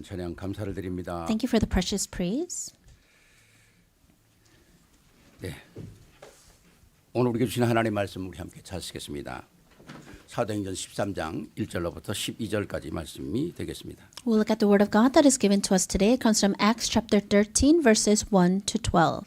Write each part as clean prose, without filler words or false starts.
찬양 감사를 드립니다. Thank you for the precious praise. 네, 오늘 우리에게 주신 하나님의 말씀 우리 함께 찾으시겠습니다. 사도행전 13장 1절로부터 12절까지 말씀이 되겠습니다. We'll look at the word of God that is given to us today. It comes from Acts chapter 13, verses 1 to 12.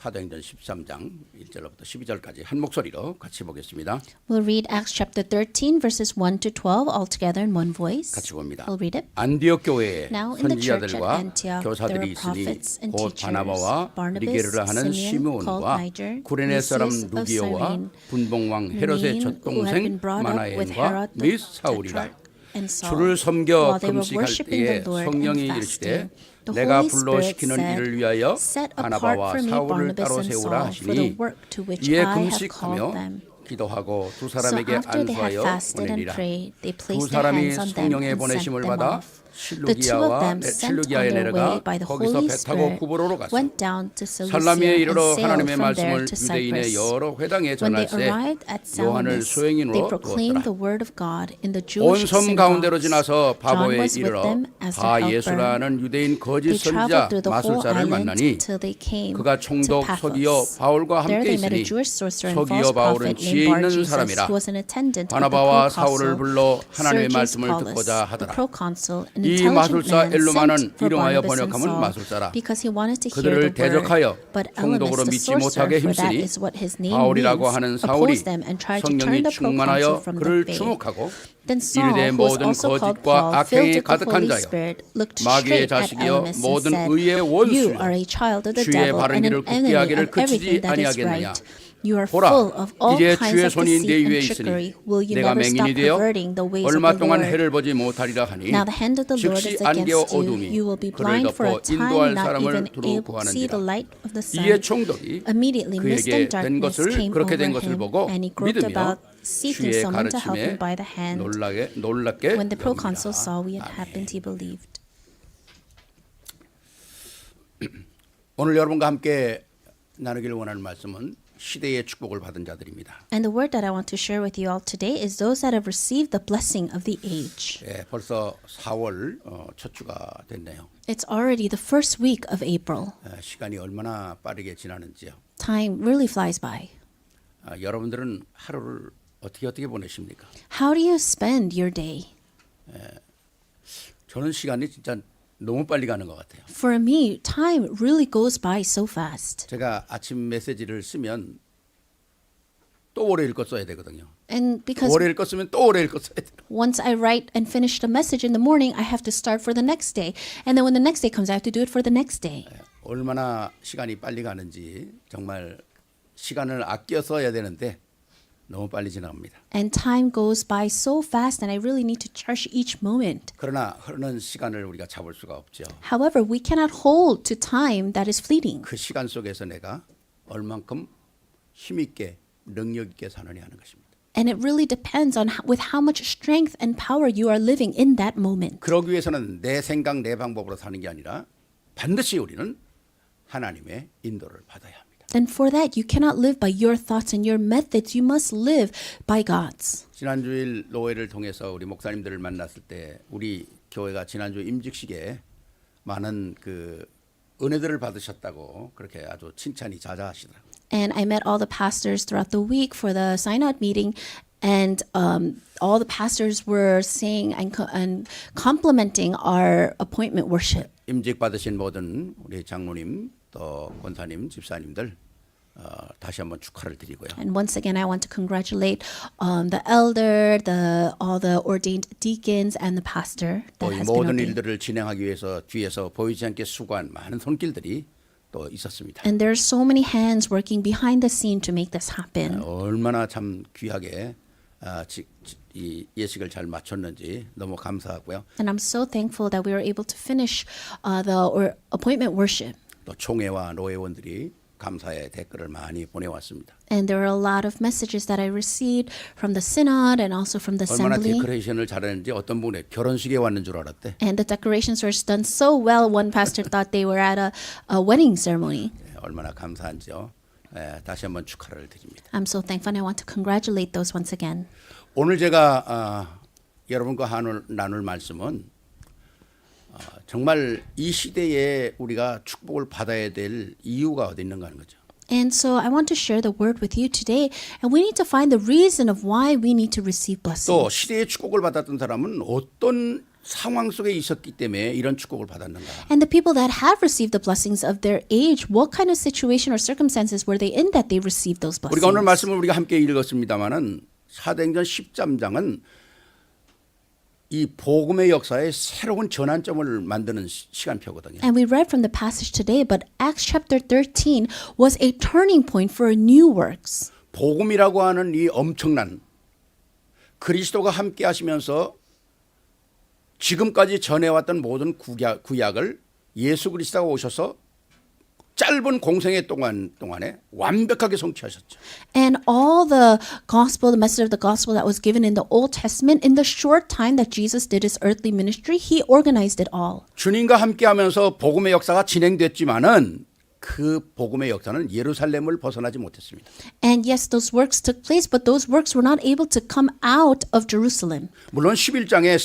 사도행전 13장 1절로부터 12절까지 한 목소리로 같이 보겠습니다. We'll read Acts chapter 13, verses 1 to 12 all together in one voice. 같이 봅니다. We'll read it. 안디옥 교회에 Now in the church at 선지자들과 Antioch, there 교사들이 were 있으니 prophets and 곧 teachers, 바나바와 Barnabas, 니게르라 하는 Simeon, called 시므온과 Niger, 구레네 사람 Lucius of 누기오와 Cyrene, 분봉왕 헤롯의 Manaen, 첫 who had been 동생 brought up with 마나엔과 Herod the 및 사울이라. Tetrarch, and Saul. 주를 섬겨 While they were 금식할 worshiping 때에 the Lord 성령이 and 이르시되 fasting, the 내가 Holy 불러 Spirit 시키는 said, 일을 위하여 Set apart 바나바와 for me 사울을 Barnabas 따로 and 세우라 Saul for the 하시니 work to which 이에 I have called 금식하며 them. 기도하고 두 So 사람에게 after they had 안수하여 fasted and 보내리라. prayed, they 두 placed their 사람이 hands on them 성령의 and sent 보내심을 them 받아 off. The two of 실루기아와 them sent on 실루기아에 their 내려가 way by the 거기서 Holy 배 타고 Spirit 구브로로 갔어. went down to Cilicia 살라미에 and 이르러 sailed 하나님의 from 말씀을 there to 유대인의 Cyprus. 여러 회당에 When they 전할세 arrived at 요한을 Salamis, they 소행인으로 proclaimed the 두었더라. word of God in the 온 Jewish 섬 가운데로 synagogues. 지나서 John 바보에 was with 이르러 them as 바 their helper. 예수라는 유대인 거짓 They traveled 선지자 through the whole 마술사를 island 만나니 till they came 그가 to 총독 서기어 Paphos. 바울과 There 함께 they met a 있으니 Jewish sorcerer and 서기어 false 바울은 prophet 지혜 named Bar 있는 Jesus, 사람이라. who was an attendant of the 바나바와 사울을 proconsul 불러 하나님의 Sergius 말씀을 Paulus. 듣고자 The 하더라. proconsul, an 이 intelligent 마술사 man, 엘루마는 sent for 이름하여 Barnabas and 번역하면 Saul 마술사라. because he wanted to hear 그들을 the word. 대적하여 But 총독으로 Elymas, the 믿지 못하게 sorcerer, for that 힘쓰니 is what his name 바울이라고 means, 하는 사울이 opposed them and tried to turn 성령이 the proconsul 충만하여 from the 그를 faith. 주목하고 Then Saul, 이르되 who was 모든 also called 거짓과 Paul, 악행에 filled with the 가득한 Holy 자여 Spirit, looked 마귀의 straight at 자식이여 Elymas and 모든 said, 의의 You 원수여 are a child of the 주의 devil 바른 and 길을 an 굳게 enemy 하기를 of everything 그치지 that is 아니하겠느냐. right. You are 보라, full of all 이제 kinds 주의 of 손이 내 deceit 위에 and 있으니 trickery. Will you 내가 never stop 맹인이 되어 perverting the ways of 얼마 the 동안 Lord? 해를 보지 못하리라 하니 Now the hand of the Lord 즉시 is 안개와 against you. 어둠이 You will be 그를 blind for 덮어 a 인도할 time, not 사람을 even 두루 able to see the 구하는지라. light of the 이에 sun. 총독이 Immediately mist 그에게 and 된 darkness 것을 came 그렇게 over 된 것을 him, 보고 and he groped 믿으며 about, seeking 주의 someone to help 가르침에 him by the hand. 놀랍게 When the proconsul 여깁니다. saw what had 아멘. happened, he believed. 오늘 여러분과 함께 나누길 원하는 말씀은 시대의 축복을 받은 자들입니다. And the word that I want to share with you all today is those that have received the blessing of the age. 예, 벌써 4월 첫 주가 됐네요. It's already the first week of April. 시간이 얼마나 빠르게 지나는지요. Time really flies by. 여러분들은 하루를 어떻게 보내십니까? How do you spend your day? 저는 시간이 진짜 너무 빨리 가는 것 같아요. For me, time really goes by so fast. 제가 아침 메시지를 쓰면 또 월요일 거 써야 되거든요. And because 월요일 거 쓰면 또 월요일 거 써야 돼요. once I write and finish the message in the morning, I have to start for the next day. And then when the next day comes, I have to do it for the next day. 얼마나 시간이 빨리 가는지 정말 시간을 아껴 써야 되는데 너무 빨리 지나갑니다. And time goes by so fast, and I really need to cherish each moment. 그러나 흐르는 시간을 우리가 잡을 수가 없죠. However, we cannot hold to time that is fleeting. 그 시간 속에서 내가 얼만큼 힘있게 능력있게 사느냐 하는 것입니다. And it really depends on with how much strength and power you are living in that moment. 그러기 위해서는 내 생각 내 방법으로 사는 게 아니라 반드시 우리는 하나님의 인도를 받아야 합니다. And for that, you cannot live by your thoughts and your methods. You must live by God's. 지난주일 노회를 통해서 우리 목사님들을 만났을 때 우리 교회가 지난주 임직식에 많은 그 은혜들을 받으셨다고 그렇게 아주 칭찬이 자자하시더라고요. And I met all the pastors throughout the week for the sign-out meeting, and all the pastors were saying and complimenting our appointment worship. 임직 받으신 모든 우리 장로님 또 권사님 집사님들 다시 한번 축하를 드리고요. And once again, I want to congratulate the elder, all the ordained deacons, and the pastor that 이 has been 모든 ordained. 일들을 진행하기 위해서 뒤에서 보이지 않게 수고한 많은 손길들이 또 있었습니다. And there are so many hands working behind the scene to make this happen. 얼마나 참 귀하게 이 예식을 잘 마쳤는지 너무 감사하고요. And I'm so thankful that we were able to finish the appointment worship. 또 총회와 노회원들이 감사의 댓글을 많이 보내왔습니다. And there were a lot of messages that I received from the synod and also from the 얼마나 assembly. 데코레이션을 잘했는지 어떤 분이 결혼식에 왔는 줄 알았대. And the decorations were done so well, one pastor thought they were at a wedding ceremony. 얼마나 감사한지요. 다시 한번 축하를 드립니다. I'm so thankful, and I want to congratulate those once again. 오늘 제가 여러분과 나눌 말씀은 정말 이 시대에 우리가 축복을 받아야 될 이유가 어디 있는가 하는 거죠. And so I want to share the word with you today, and we need to find the reason of why we need to receive blessing. 또 시대의 축복을 받았던 사람은 어떤 상황 속에 있었기 때문에 이런 축복을 받았는가. And the people that have received the blessings of their age, what kind of situation or circumstances were they in that they received those blessings? 우리가 오늘 말씀을 우리가 함께 읽었습니다마는 사도행전 13장은 이 복음의 역사에 새로운 전환점을 만드는 시간표거든요. And we read from the passage today, but Acts chapter 13 was a turning point for new works. 복음이라고 하는 이 엄청난 그리스도가 함께 하시면서 지금까지 전해왔던 모든 구약을 예수 그리스도가 오셔서 짧은 공생의 동안에 완벽하게 성취하셨죠. And all the gospel, the message of the gospel that was given in the Old Testament, in the short time that Jesus did his earthly ministry, he organized it all. 주님과 함께하면서 복음의 역사가 진행됐지만은 그 복음의 역사는 예루살렘을 벗어나지 못했습니다. And yes, those works took place, but those works were not able to come out of Jerusalem. 물론 11장에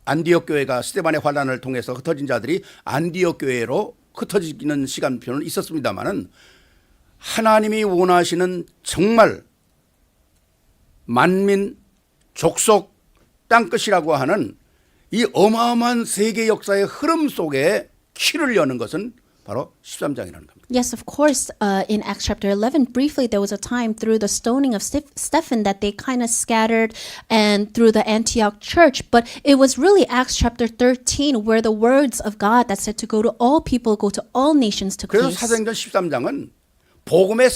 안디옥 교회가 스데반의 환란을 통해서 흩어진 자들이 안디옥 교회로 흩어지는 시간표는 있었습니다만은 하나님이 원하시는 정말 만민, 족속, 땅끝이라고 하는 이 어마어마한 세계 역사의 흐름 속에 키를 여는 것은 바로 13장이라는 겁니다. Yes, of course. In Acts chapter 11, briefly, there was a time through the stoning of Stephen that they kind of scattered and through the Antioch church. But it was really Acts chapter 13 where the words of God that said to go to all people, go to all nations took 그래서 place. 사도행전 13장은 복음의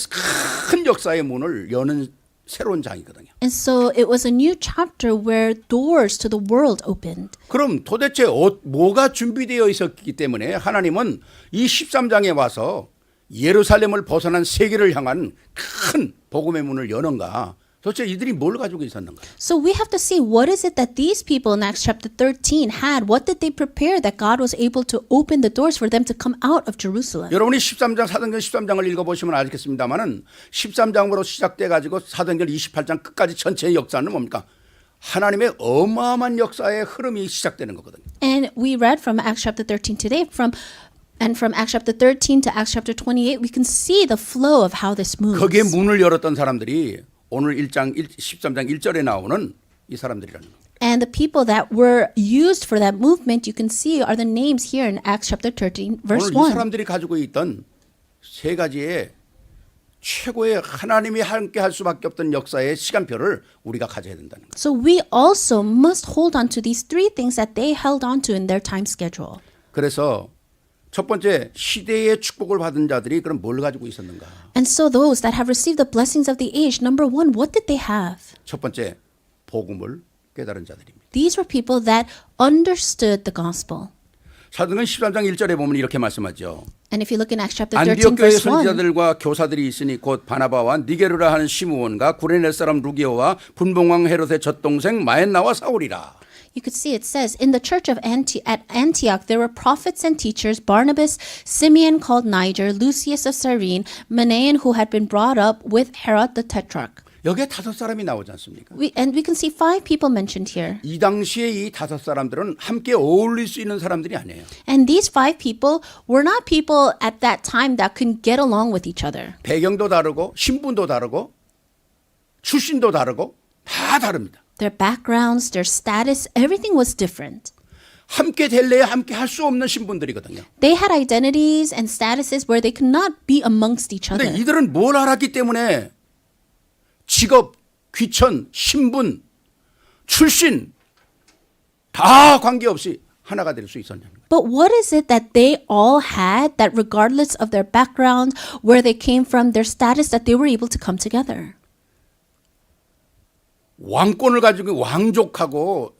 큰 역사의 문을 여는 새로운 장이거든요. And so it was a new chapter where doors to the world opened. 그럼 도대체 뭐가 준비되어 있었기 때문에 하나님은 이 13장에 와서 예루살렘을 벗어난 세계를 향한 큰 복음의 문을 여는가? 도대체 이들이 뭘 가지고 있었는가? So we have to see what is it that these people in Acts chapter 13 had. What did they prepare that God was able to open the doors for them to come out of Jerusalem? 여러분이 13장 사도행전 13장을 읽어보시면 알겠습니다만은 13장으로 시작돼 가지고 사도행전 28장 끝까지 전체의 역사는 뭡니까? 하나님의 어마어마한 역사의 흐름이 시작되는 거거든요. And we read from Acts chapter 13 today, from Acts chapter 13 to Acts chapter 28, we can see the flow of how this moves. 거기에 문을 열었던 사람들이 오늘 13장 1절에 나오는 이 사람들이라는 겁니다. And the people that were used for that movement, you can see, are the names here in Acts chapter 13, verse 오늘 이 1. 사람들이 가지고 있던 세 가지의 최고의 하나님이 함께 할 수밖에 없던 역사의 시간표를 우리가 가져야 된다는 거예요. So we also must hold on to these three things that they held on to in their time schedule. 그래서 첫 번째 시대의 축복을 받은 자들이 그럼 뭘 가지고 있었는가? And so those that have received the blessings of the age, number one, what did they have? 첫 번째 복음을 깨달은 자들입니다. These were people that understood the gospel. 사도행전 13장 1절에 보면 이렇게 말씀하죠. And if you look in Acts chapter 안디옥 13, 교회 verse 1, 선지자들과 교사들이 있으니 곧 바나바와 니게르라 하는 시므온과 구레네 사람 루기오와 분봉왕 헤롯의 젖동생 마엔나와 사울이라. you could see it says, in the church of at Antioch, there were prophets and teachers, Barnabas, Simeon called Niger, Lucius of Cyrene, Manaen who had been brought up with Herod the Tetrarch. 여기에 5사람이 나오지 않습니까? And we can see 5 people mentioned here. 이 당시에 이 5사람들은 함께 어울릴 수 있는 사람들이 아니에요. And these 5 people were not people at that time that could get along with each other. 배경도 다르고 신분도 다르고 출신도 다르고 다 다릅니다. Their backgrounds, their status, everything was different. 함께 될래야 함께 할 수 없는 신분들이거든요. They had identities and statuses where they could not be amongst each other. 근데 이들은 뭘 알았기 때문에 직업, 귀천, 신분, 출신 다 관계없이 하나가 될 수 있었냐는 거예요. But what is it that they all had that regardless of their background, where they came from, their status, that they were able to come together? 왕권을 가지고 왕족하고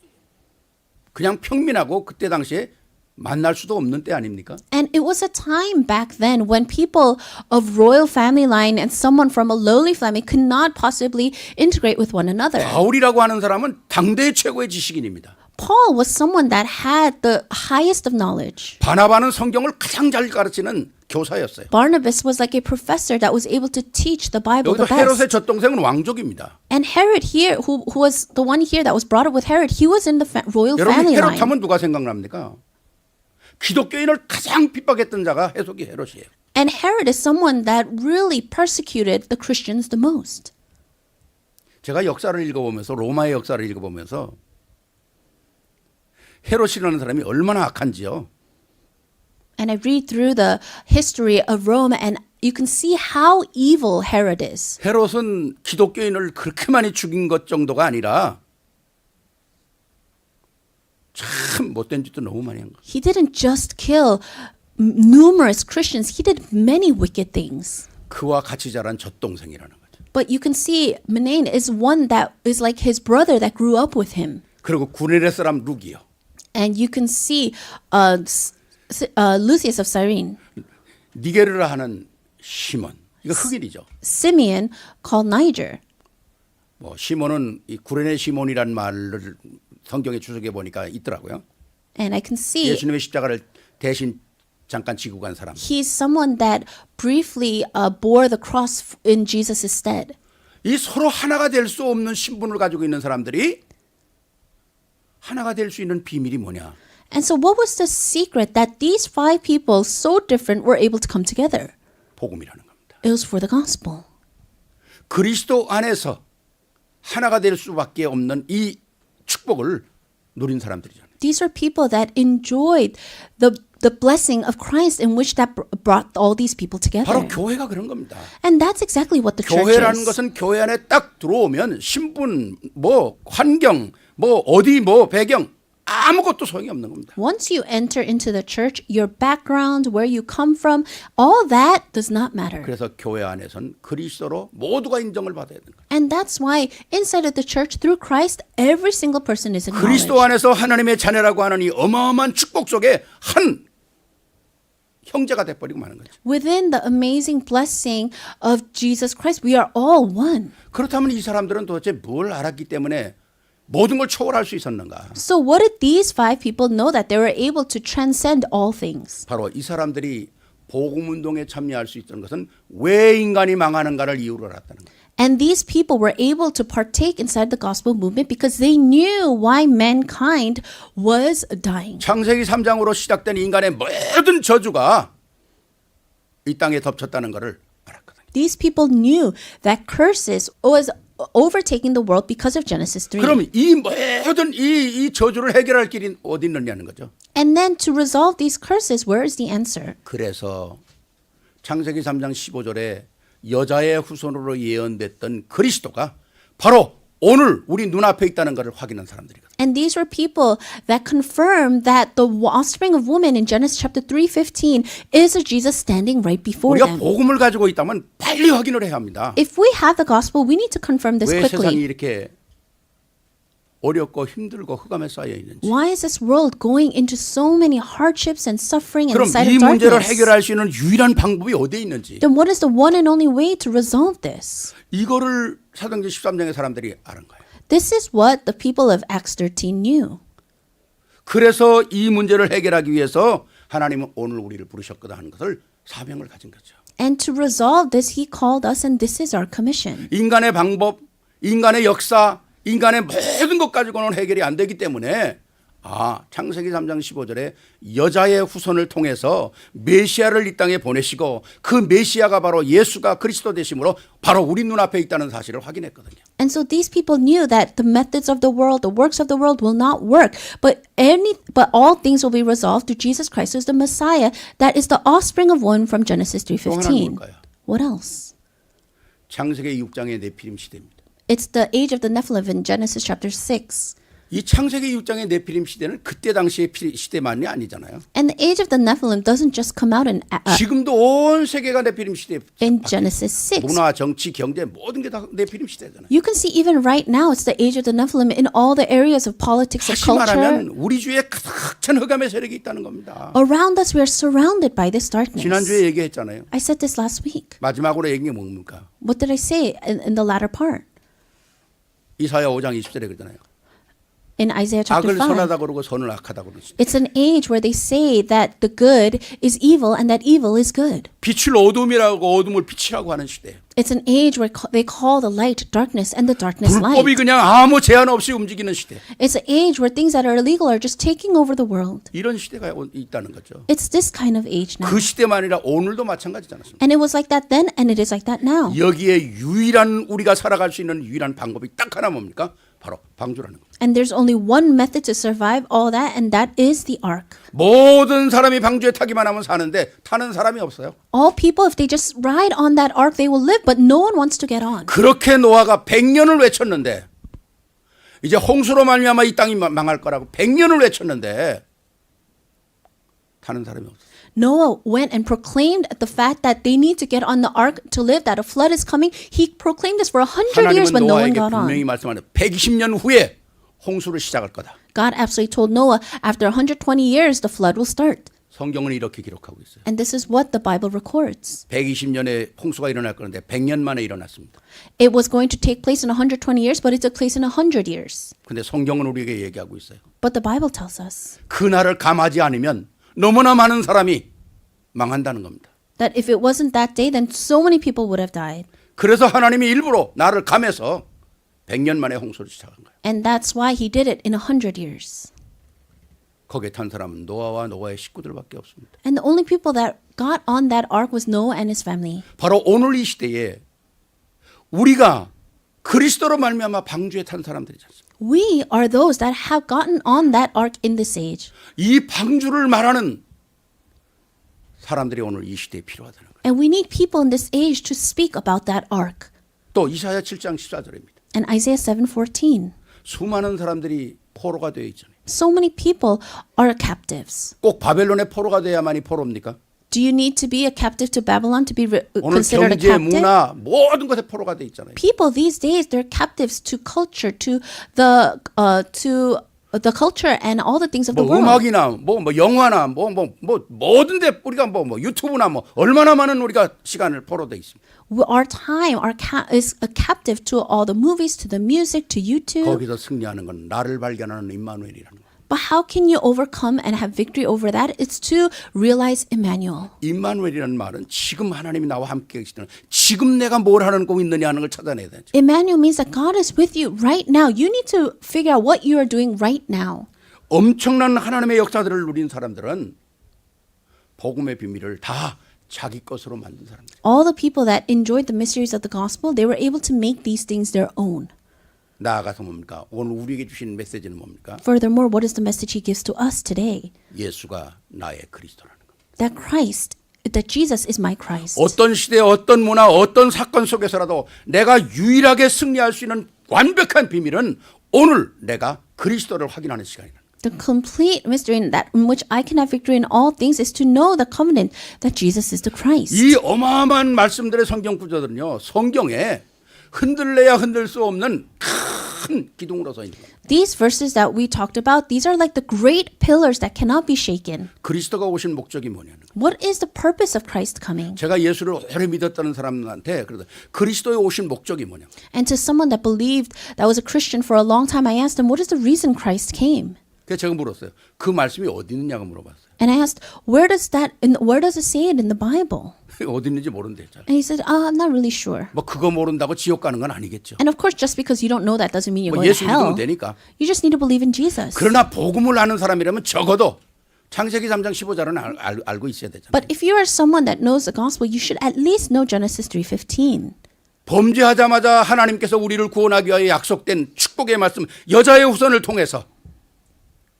그냥 평민하고 그때 당시에 만날 수도 없는 때 아닙니까? And it was a time back then when people of royal family line and someone from a lowly family could not possibly integrate with one another. 바울이라고 하는 사람은 당대의 최고의 지식인입니다. Paul was someone that had the highest of knowledge. 바나바는 성경을 가장 잘 가르치는 교사였어요. Barnabas was like a professor that was able to teach the Bible the 여기도 헤롯의 best. 젖동생은 왕족입니다. And Herod here, who was the one here that was brought up with Herod, he was in the royal 여러분 family 헤롯 line. 하면 누가 생각납니까? 기독교인을 가장 핍박했던 자가 해석이 헤롯이에요. And Herod is someone that really persecuted the Christians the most. 제가 역사를 읽어보면서 로마의 역사를 읽어보면서 헤롯이라는 사람이 얼마나 악한지요. And I read through the history of Rome and you can see how evil Herod is. 헤롯은 기독교인을 그렇게 많이 죽인 것 정도가 아니라 참 못된 짓도 너무 많이 한 거. He didn't just kill numerous Christians, he did many wicked things. 그와 같이 자란 젖동생이라는 거죠. But you can see Manaen is one that is like his brother that grew up with him. 그리고 구레네 사람 룩이요. And you can see Lucius of Cyrene, 니게르라 하는 시몬. 이거 흑인이죠. Simeon called Niger. 뭐 시몬은 이 구레네 시몬이란 말을 성경에 주석해 보니까 있더라고요. And I can see 예수님의 십자가를 대신 잠깐 지고 간 사람. he's someone that briefly bore the cross in Jesus' stead. 이 서로 하나가 될 수 없는 신분을 가지고 있는 사람들이 하나가 될 수 있는 비밀이 뭐냐? And so what was the secret that these five people so different were able to come together? 복음이라는 겁니다. It was for the gospel. 그리스도 안에서 하나가 될 수밖에 없는 이 축복을 누린 사람들이잖아요. These are people that enjoyed the blessing of Christ in which that brought all these people together. 바로 교회가 그런 겁니다. And that's exactly what the church 교회라는 is. 것은 교회 안에 딱 들어오면 신분, 뭐 환경, 뭐 어디 뭐 배경 아무것도 소용이 없는 겁니다. Once you enter into the church, your background, where you come from, all that does not matter. 그래서 교회 안에서는 그리스도로 모두가 인정을 받아야 되는 거예요. And that's why inside of the church, through Christ, every single person is acknowledged. 그리스도 안에서 하나님의 자녀라고 하는 이 어마어마한 축복 속에 한 형제가 돼버리고 마는 거죠. Within the amazing blessing of Jesus Christ, we are all one. 그렇다면 이 사람들은 도대체 뭘 알았기 때문에 모든 걸 초월할 수 있었는가? So what did these five people know that they were able to transcend all things? 바로 이 사람들이 복음 운동에 참여할 수 있다는 것은 왜 인간이 망하는가를 이유로 알았다는 거예요. And these people were able to partake inside the gospel movement because they knew why mankind was dying. 창세기 3장으로 시작된 인간의 모든 저주가 이 땅에 덮쳤다는 것을 알았거든요. These people knew that curses was overtaking the world because of Genesis 3. 그럼 이 모든 이 저주를 해결할 길이 어디 있느냐는 거죠. And then to resolve these curses, where is the answer? 그래서 창세기 3장 15절에 여자의 후손으로 예언됐던 그리스도가 바로 오늘 우리 눈앞에 있다는 것을 확인한 사람들이거든요. And these were people that confirmed that the offspring of woman in Genesis chapter 3:15 is a Jesus standing right before 우리가 them. 복음을 가지고 있다면 빨리 확인을 해야 합니다. If we have the gospel, we need to confirm this 왜 세상이 quickly. 이렇게 어렵고 힘들고 흑암에 쌓여 있는지. Why is this world going into so many hardships and suffering 그럼 inside 이 of 문제를 darkness? 해결할 수 있는 유일한 방법이 어디에 있는지. Then what is the one and only way to resolve this? 이거를 사도행전 13장의 사람들이 아는 거예요. This is what the people of Acts 13 knew. 그래서 이 문제를 해결하기 위해서 하나님은 오늘 우리를 부르셨거든 하는 것을 사명을 가진 거죠. And to resolve this, he called us, and this is our commission. 인간의 방법, 인간의 역사, 인간의 모든 것 가지고는 해결이 안 되기 때문에 창세기 3장 15절에 여자의 후손을 통해서 메시아를 이 땅에 보내시고 그 메시아가 바로 예수가 그리스도 되심으로 바로 우리 눈앞에 있다는 사실을 확인했거든요. And so these people knew that the methods of the world, the works of the world will not work, but all things will be resolved through Jesus Christ, who is the Messiah, that is the offspring of one from Genesis 또 하나는 3:15. 뭘까요? What else? 창세기 6장의 네피림 시대입니다. It's the age of the Nephilim in Genesis chapter 6. 이 창세기 6장의 네피림 시대는 그때 당시의 시대만이 아니잖아요. And the age of the Nephilim doesn't just come out 지금도 온 세계가 네피림 시대. in Genesis 6. 문화, 정치, 경제 모든 게 다 네피림 시대잖아요. You can see even right now it's the age of the Nephilim in all the areas of politics, of 다시 culture. 말하면 우리 주위에 가득 찬 흑암의 세력이 있다는 겁니다. Around us, we are surrounded by this darkness. 지난주에 얘기했잖아요. I said this last week. 마지막으로 얘기한 게 뭡니까? What did I say in the latter part? 이사야 5장 20절에 그러잖아요. in Isaiah chapter 악을 5. 선하다 그러고 선을 악하다 그러는 시대. It's an age where they say that the good is evil and that evil is good. 빛을 어둠이라고 어둠을 빛이라고 하는 시대예요. It's an age where they call the light darkness and the darkness 불법이 light. 그냥 아무 제한 없이 움직이는 시대. It's an age where things that are illegal are just taking over the world. 이런 시대가 있다는 거죠. It's this kind of age now. 그 시대만 아니라 오늘도 마찬가지지 않습니까? And it was like that then and it is like that now. 여기에 유일한 우리가 살아갈 수 있는 유일한 방법이 딱 하나 뭡니까? 바로 방주라는 겁니다. And there's only one method to survive all that, and that is the ark. 모든 사람이 방주에 타기만 하면 사는데 타는 사람이 없어요. All people, if they just ride on that ark, they will live, but no one wants to get on. 그렇게 노아가 100년을 외쳤는데 이제 홍수로 말미암아 이 땅이 망할 거라고 100년을 외쳤는데 타는 사람이 없어요. Noah went and proclaimed the fact that they need to get on the ark to live, that a flood is coming. He proclaimed this for 100 years, 하나님은 but no one 노아에게 got 분명히 on. 말씀하는 120년 후에 홍수를 시작할 거다. God absolutely told Noah, after 120 years, the flood will start. 성경은 이렇게 기록하고 있어요. And this is what the Bible records. 120년에 홍수가 일어날 건데 100년 만에 일어났습니다. It was going to take place in 120 years, but it took place in 100 years. 근데 성경은 우리에게 얘기하고 있어요. But the Bible tells us 그날을 감하지 않으면 너무나 많은 사람이 망한다는 겁니다. that if it wasn't that day, then so many people would have died. 그래서 하나님이 일부러 나를 감해서 100년 만에 홍수를 시작한 거예요. And that's why he did it in 100 years. 거기에 탄 사람은 노아와 노아의 식구들밖에 없습니다. And the only people that got on that ark was Noah and his family. 바로 오늘 이 시대에 우리가 그리스도로 말미암아 방주에 탄 사람들이지 않습니까? We are those that have gotten on that ark in this age. 이 방주를 말하는 사람들이 오늘 이 시대에 필요하다는 거예요. And we need people in this age to speak about that ark. 또 이사야 7장 14절입니다. And Isaiah 7:14. 수많은 사람들이 포로가 되어 있잖아요. So many people are captives. 꼭 바벨론의 포로가 돼야만이 포로입니까? Do you need to be a captive to Babylon to be 오늘 considered a 경제, captive? 문화 모든 것에 포로가 돼 있잖아요. People these days, they're captives to culture, to the culture and all the things of the 뭐 world. 음악이나 뭐 영화나 뭐 뭐든데 우리가 뭐 유튜브나 뭐 얼마나 많은 우리가 시간을 포로돼 있습니다. Our time is a captive to all the movies, to the music, to YouTube. 거기서 승리하는 건 나를 발견하는 임마누엘이라는 거예요. But how can you overcome and have victory over that? It's to realize Emmanuel. 임마누엘이라는 말은 지금 하나님이 나와 함께 계시다는 지금 내가 뭘 하고 있느냐 하는 걸 찾아내야 되죠. Emmanuel means that God is with you right now. You need to figure out what you are doing right now. 엄청난 하나님의 역사들을 누린 사람들은 복음의 비밀을 다 자기 것으로 만든 사람들. All the people that enjoyed the mysteries of the gospel, they were able to make these things their own. 나아가서 뭡니까? 오늘 우리에게 주신 메시지는 뭡니까? Furthermore, what is the message he gives to us today? 예수가 나의 그리스도라는 겁니다. That Jesus is my Christ. 어떤 시대, 어떤 문화, 어떤 사건 속에서라도 내가 유일하게 승리할 수 있는 완벽한 비밀은 오늘 내가 그리스도를 확인하는 시간이다. The complete mystery in which I can have victory in all things is to know the covenant that Jesus is the Christ. 이 어마어마한 말씀들의 성경 구조들은요, 성경에 흔들려야 흔들 수 없는 큰 기둥으로 서 있는 겁니다. These verses that we talked about, these are like the great pillars that cannot be shaken. 그리스도가 오신 목적이 뭐냐는 거예요. What is the purpose of Christ coming? 제가 예수를 오래 믿었다는 사람한테 그래서 그리스도에 오신 목적이 뭐냐. And to someone that believed that was a Christian for a long time, I asked them, what is the reason Christ came? 그래서 제가 물었어요. 그 말씀이 어디 있느냐고 물어봤어요. And I asked, where does it say it in the Bible? 어디 있는지 모른대. And he said, I'm not really sure. 뭐 그거 모른다고 지옥 가는 건 아니겠죠. And of course, just because you don't know that doesn't mean you're 뭐 going to 예수 믿으면 hell. 되니까. You just need to believe in Jesus. 그러나 복음을 아는 사람이라면 적어도 창세기 3장 15절은 알고 있어야 되잖아요. But if you are someone that knows the gospel, you should at least know Genesis 3:15. 범죄하자마자 하나님께서 우리를 구원하기 위하여 약속된 축복의 말씀 여자의 후손을 통해서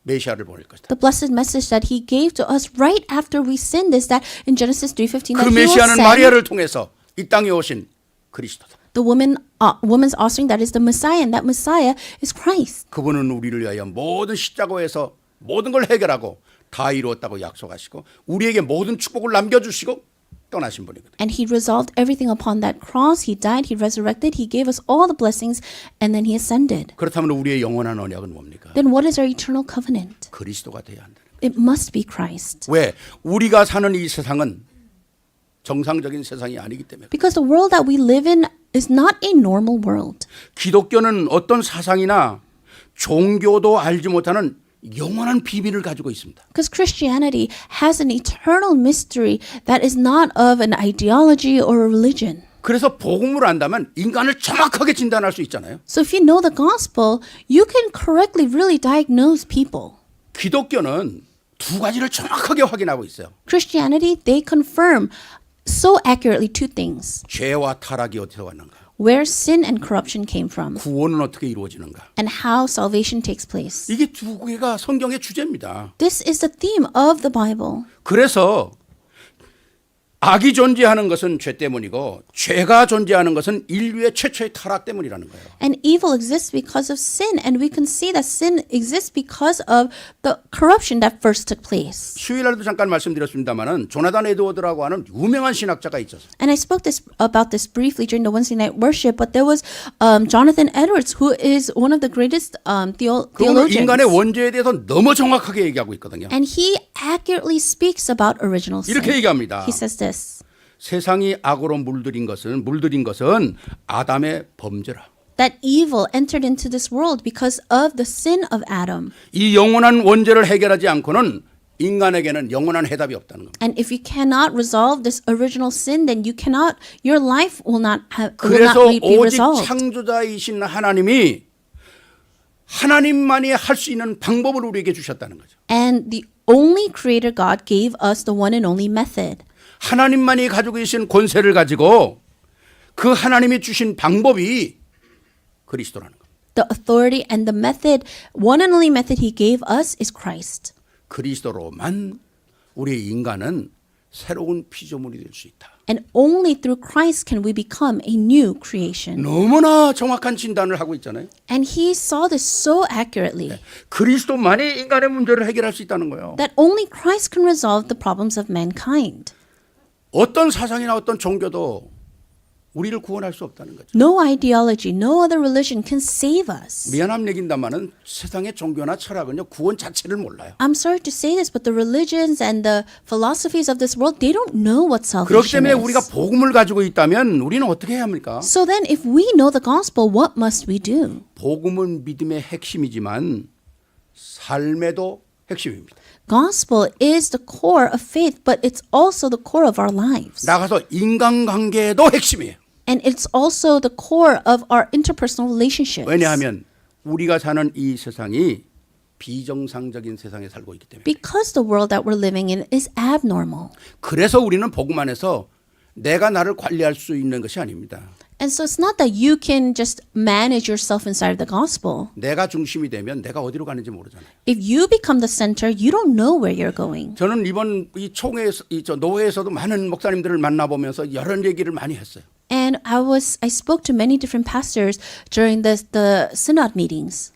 메시아를 보낼 것이다. The blessed message that he gave to us right after we sinned is that in Genesis 3:15 그 that he will 메시아는 send 마리아를 통해서 이 땅에 오신 그리스도다. the woman's offspring that is the Messiah, and that Messiah is Christ. 그분은 우리를 위하여 모든 십자가에서 모든 걸 해결하고 다 이루었다고 약속하시고 우리에게 모든 축복을 남겨주시고 떠나신 분이거든요. And he resolved everything upon that cross. He died, he resurrected, he gave us all the blessings, and then he ascended. 그렇다면 우리의 영원한 언약은 뭡니까? Then what is our eternal covenant? 그리스도가 돼야 한다. It must be Christ. 왜? 우리가 사는 이 세상은 정상적인 세상이 아니기 때문에. Because the world that we live in is not a normal world. 기독교는 어떤 사상이나 종교도 알지 못하는 영원한 비밀을 가지고 있습니다. Because Christianity has an eternal mystery that is not of an ideology or a religion. 그래서 복음을 안다면 인간을 정확하게 진단할 수 있잖아요. So if you know the gospel, you can correctly really diagnose people. 기독교는 두 가지를 정확하게 확인하고 있어요. Christianity, they confirm so accurately two things. 죄와 타락이 어디서 왔는가? Where sin and corruption came from 구원은 어떻게 이루어지는가? and how salvation takes place. 이게 두 개가 성경의 주제입니다. This is the theme of the Bible. 그래서 악이 존재하는 것은 죄 때문이고 죄가 존재하는 것은 인류의 최초의 타락 때문이라는 거예요. And evil exists because of sin, and we can see that sin exists because of the corruption that first took place. 수요일날도 잠깐 말씀드렸습니다마는 조나단 에드워드라고 하는 유명한 신학자가 있었어요. And I spoke about this briefly during the Wednesday night worship, but there was Jonathan Edwards, who is one of the greatest 그분은 theologians. 인간의 원죄에 대해서 너무 정확하게 얘기하고 있거든요. And he accurately speaks about original sin. 이렇게 얘기합니다. He says this. 세상이 악으로 물들인 것은 아담의 범죄라. That evil entered into this world because of the sin of Adam. 이 영원한 원죄를 해결하지 않고는 인간에게는 영원한 해답이 없다는 겁니다. And if you cannot resolve this original sin, then your life will not 그래서 be 오직 resolved. 창조자이신 하나님이 하나님만이 할 수 있는 방법을 우리에게 주셨다는 거죠. And the only creator God gave us the one and only method. 하나님만이 가지고 계신 권세를 가지고 그 하나님이 주신 방법이 그리스도라는 겁니다. The authority and the method, one and only method he gave us is Christ. 그리스도로만 우리의 인간은 새로운 피조물이 될 수 있다. And only through Christ can we become a new creation. 너무나 정확한 진단을 하고 있잖아요. And he saw this so accurately 그리스도만이 인간의 문제를 해결할 수 있다는 거예요. that only Christ can resolve the problems of mankind. 어떤 사상이나 어떤 종교도 우리를 구원할 수 없다는 거죠. No ideology, no other religion can save us. 미안함 얘긴다마는 세상의 종교나 철학은요 구원 자체를 몰라요. I'm sorry to say this, but the religions and the philosophies of this world, they don't know what 그렇기 salvation 때문에 우리가 is. 복음을 가지고 있다면 우리는 어떻게 해야 합니까? So then, if we know the gospel, what must we do? 복음은 믿음의 핵심이지만 삶에도 핵심입니다. Gospel is the core of faith, but it's also the core of our lives. 나가서 인간관계도 핵심이에요. And it's also the core of our interpersonal relationships. 왜냐하면 우리가 사는 이 세상이 비정상적인 세상에 살고 있기 때문에. Because the world that we're living in is abnormal. 그래서 우리는 복음 안에서 내가 나를 관리할 수 있는 것이 아닙니다. And so it's not that you can just manage yourself inside of the gospel. 내가 중심이 되면 내가 어디로 가는지 모르잖아요. If you become the center, you don't know where you're going. 저는 이번 이 총회에서 노회에서도 많은 목사님들을 만나보면서 여러 얘기를 많이 했어요. And I spoke to many different pastors during the synod meetings.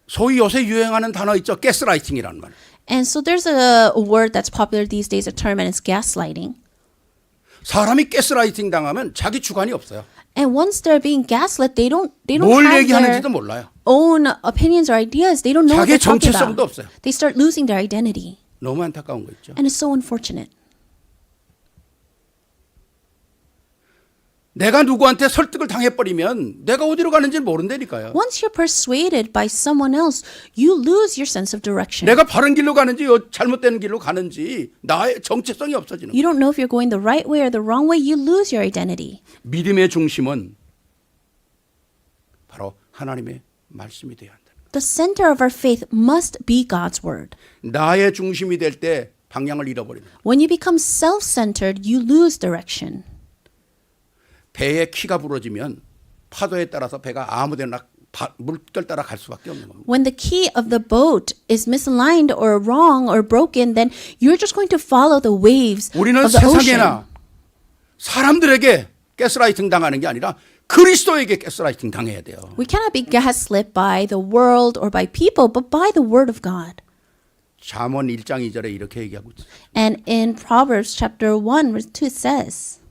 소위 요새 유행하는 단어 있죠. 가스라이팅이라는 말. And so there's a word that's popular these days, a term, and it's gaslighting. 사람이 가스라이팅 당하면 자기 주관이 없어요. And once they're being gaslit, they don't 뭘 have 얘기하는지도 their 몰라요. own opinions or ideas. They don't know what 자기의 they're talking 정체성도 about. 없어요. They start losing their identity. 너무 안타까운 거 있죠. And it's so unfortunate. 내가 누구한테 설득을 당해버리면 내가 어디로 가는지 모른다니까요. Once you're persuaded by someone else, you lose your sense of direction. 내가 바른 길로 가는지 잘못된 길로 가는지 나의 정체성이 없어지는 거예요. You don't know if you're going the right way or the wrong way. You lose your identity. 믿음의 중심은 바로 하나님의 말씀이 되어야 한다. The center of our faith must be God's word. 나의 중심이 될 때 방향을 잃어버리는 거예요. When you become self-centered, you lose direction. 배의 키가 부러지면 파도에 따라서 배가 아무데나 물결 따라 갈 수밖에 없는 겁니다. When the key of the boat is misaligned or wrong or broken, then you're just going to follow the waves 우리는 of the ocean. 세상에나 사람들에게 가스라이팅 당하는 게 아니라 그리스도에게 가스라이팅 당해야 돼요. We cannot be gaslit by the world or by people, but by the word of God. 잠언 1장 2절에 이렇게 얘기하고 있어요. And in Proverbs chapter 1 verse 2 it says,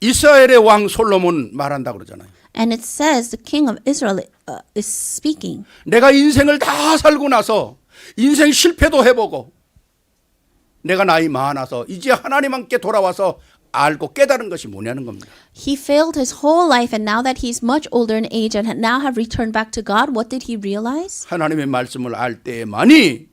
이스라엘의 왕 솔로몬 말한다 그러잖아요. and it says the king of Israel is speaking. 내가 인생을 다 살고 나서 인생 실패도 해보고 내가 나이 많아서 이제 하나님 함께 돌아와서 알고 깨달은 것이 뭐냐는 겁니다. He failed his whole life, and now that he's much older in age and now have returned back to God, what did he realize? 하나님의 말씀을 알 때만이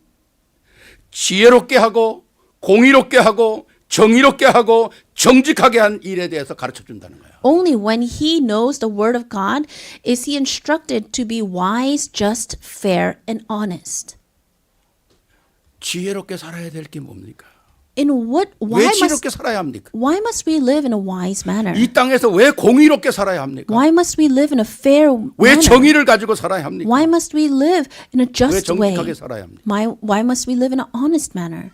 지혜롭게 하고 공의롭게 하고 정의롭게 하고 정직하게 한 일에 대해서 가르쳐 준다는 거예요. Only when he knows the word of God is he instructed to be wise, just, fair, and honest. 지혜롭게 살아야 될 게 뭡니까? In what? 왜 지혜롭게 살아야 합니까? Why must we live in a wise manner? 이 땅에서 왜 공의롭게 살아야 합니까? Why must we live in a fair 왜 manner? 정의를 가지고 살아야 합니까? Why must we live in a 왜 just way? 정직하게 살아야 합니까? Why must we live in an honest manner?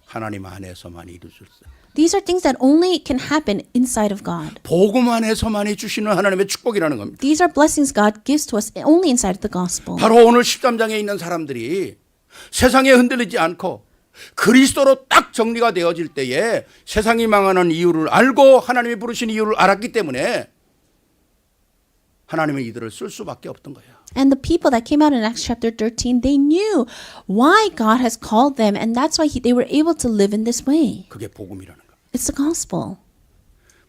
하나님 안에서만 이룰 수 있어요. These are things that only can happen inside of God. 복음 안에서만이 주시는 하나님의 축복이라는 겁니다. These are blessings God gives to us only inside of the gospel. 바로 오늘 13장에 있는 사람들이 세상에 흔들리지 않고 그리스도로 딱 정리가 되어질 때에 세상이 망하는 이유를 알고 하나님이 부르신 이유를 알았기 때문에 하나님은 이들을 쓸 수밖에 없던 거예요. And the people that came out in Acts chapter 13, they knew why God has called them, and that's why they were able to live in this way. 그게 복음이라는 거예요. It's the gospel.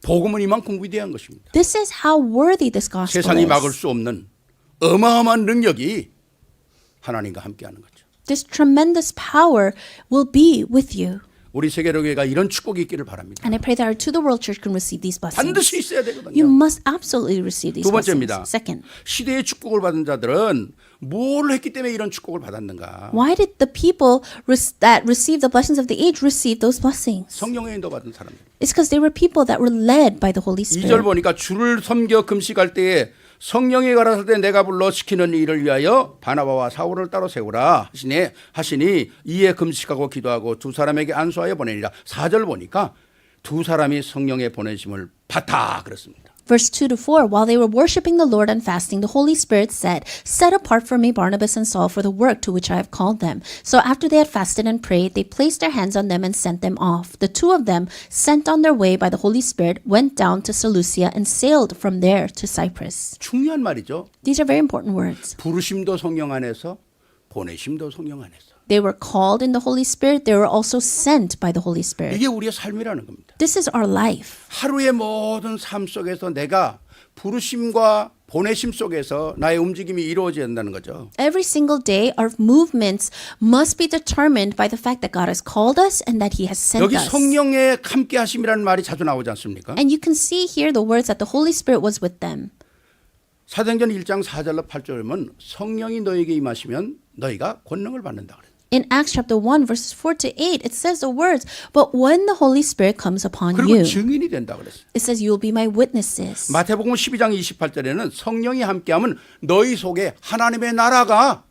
복음은 이만큼 위대한 것입니다. This is how worthy this gospel 세상이 막을 is. 수 없는 어마어마한 능력이 하나님과 함께하는 거죠. This tremendous power will be with you. 우리 세계로교회가 이런 축복이 있기를 바랍니다. And I pray that our To the World Church can receive these blessings. 반드시 있어야 You 되거든요. must absolutely receive these 두 blessings. 번째입니다. Second, 시대의 축복을 받은 자들은 뭘 했기 때문에 이런 축복을 받았는가? why did the people that received the blessings of the age receive those blessings? 성령의 인도 받은 사람들. It's because they were people that were led by the Holy 2절 Spirit. 보니까 주를 섬겨 금식할 때에 성령이 가라사대 때 내가 불러 시키는 일을 위하여 바나바와 사울을 따로 세우라 하시니 이에 금식하고 기도하고 두 사람에게 안수하여 보내니라. 4절 보니까 두 사람이 성령의 보내심을 받다 그랬습니다. Verse 2 to 4, while they were worshiping the Lord and fasting, the Holy Spirit said, Set apart for me Barnabas and Saul for the work to which I have called them. So after they had fasted and prayed, they placed their hands on them and sent them off. The two of them, sent on their way by the Holy Spirit, went down to Seleucia and sailed from there to Cyprus. 중요한 말이죠. These are very important words. 부르심도 성령 안에서 보내심도 성령 안에서. They were called in the Holy Spirit. They were also sent by the Holy Spirit. 이게 우리의 삶이라는 겁니다. This is our life. 하루의 모든 삶 속에서 내가 부르심과 보내심 속에서 나의 움직임이 이루어져야 한다는 거죠. Every single day, our movements must be determined by the fact that God has called us and that He has sent 여기 us. 성령의 함께 하심이라는 말이 자주 나오지 않습니까? And you can see here the words that the Holy Spirit was with them. 사도행전 1장 4절로 8절에 보면 성령이 너에게 임하시면 너희가 권능을 받는다 그래요. In Acts chapter 1 verses 4 to 8, it says the words, but when the Holy Spirit comes upon 그리고 you, 증인이 된다 그랬어요. it says you will be my witnesses. 마태복음 12장 28절에는 성령이 함께하면 너희 속에 하나님의 나라가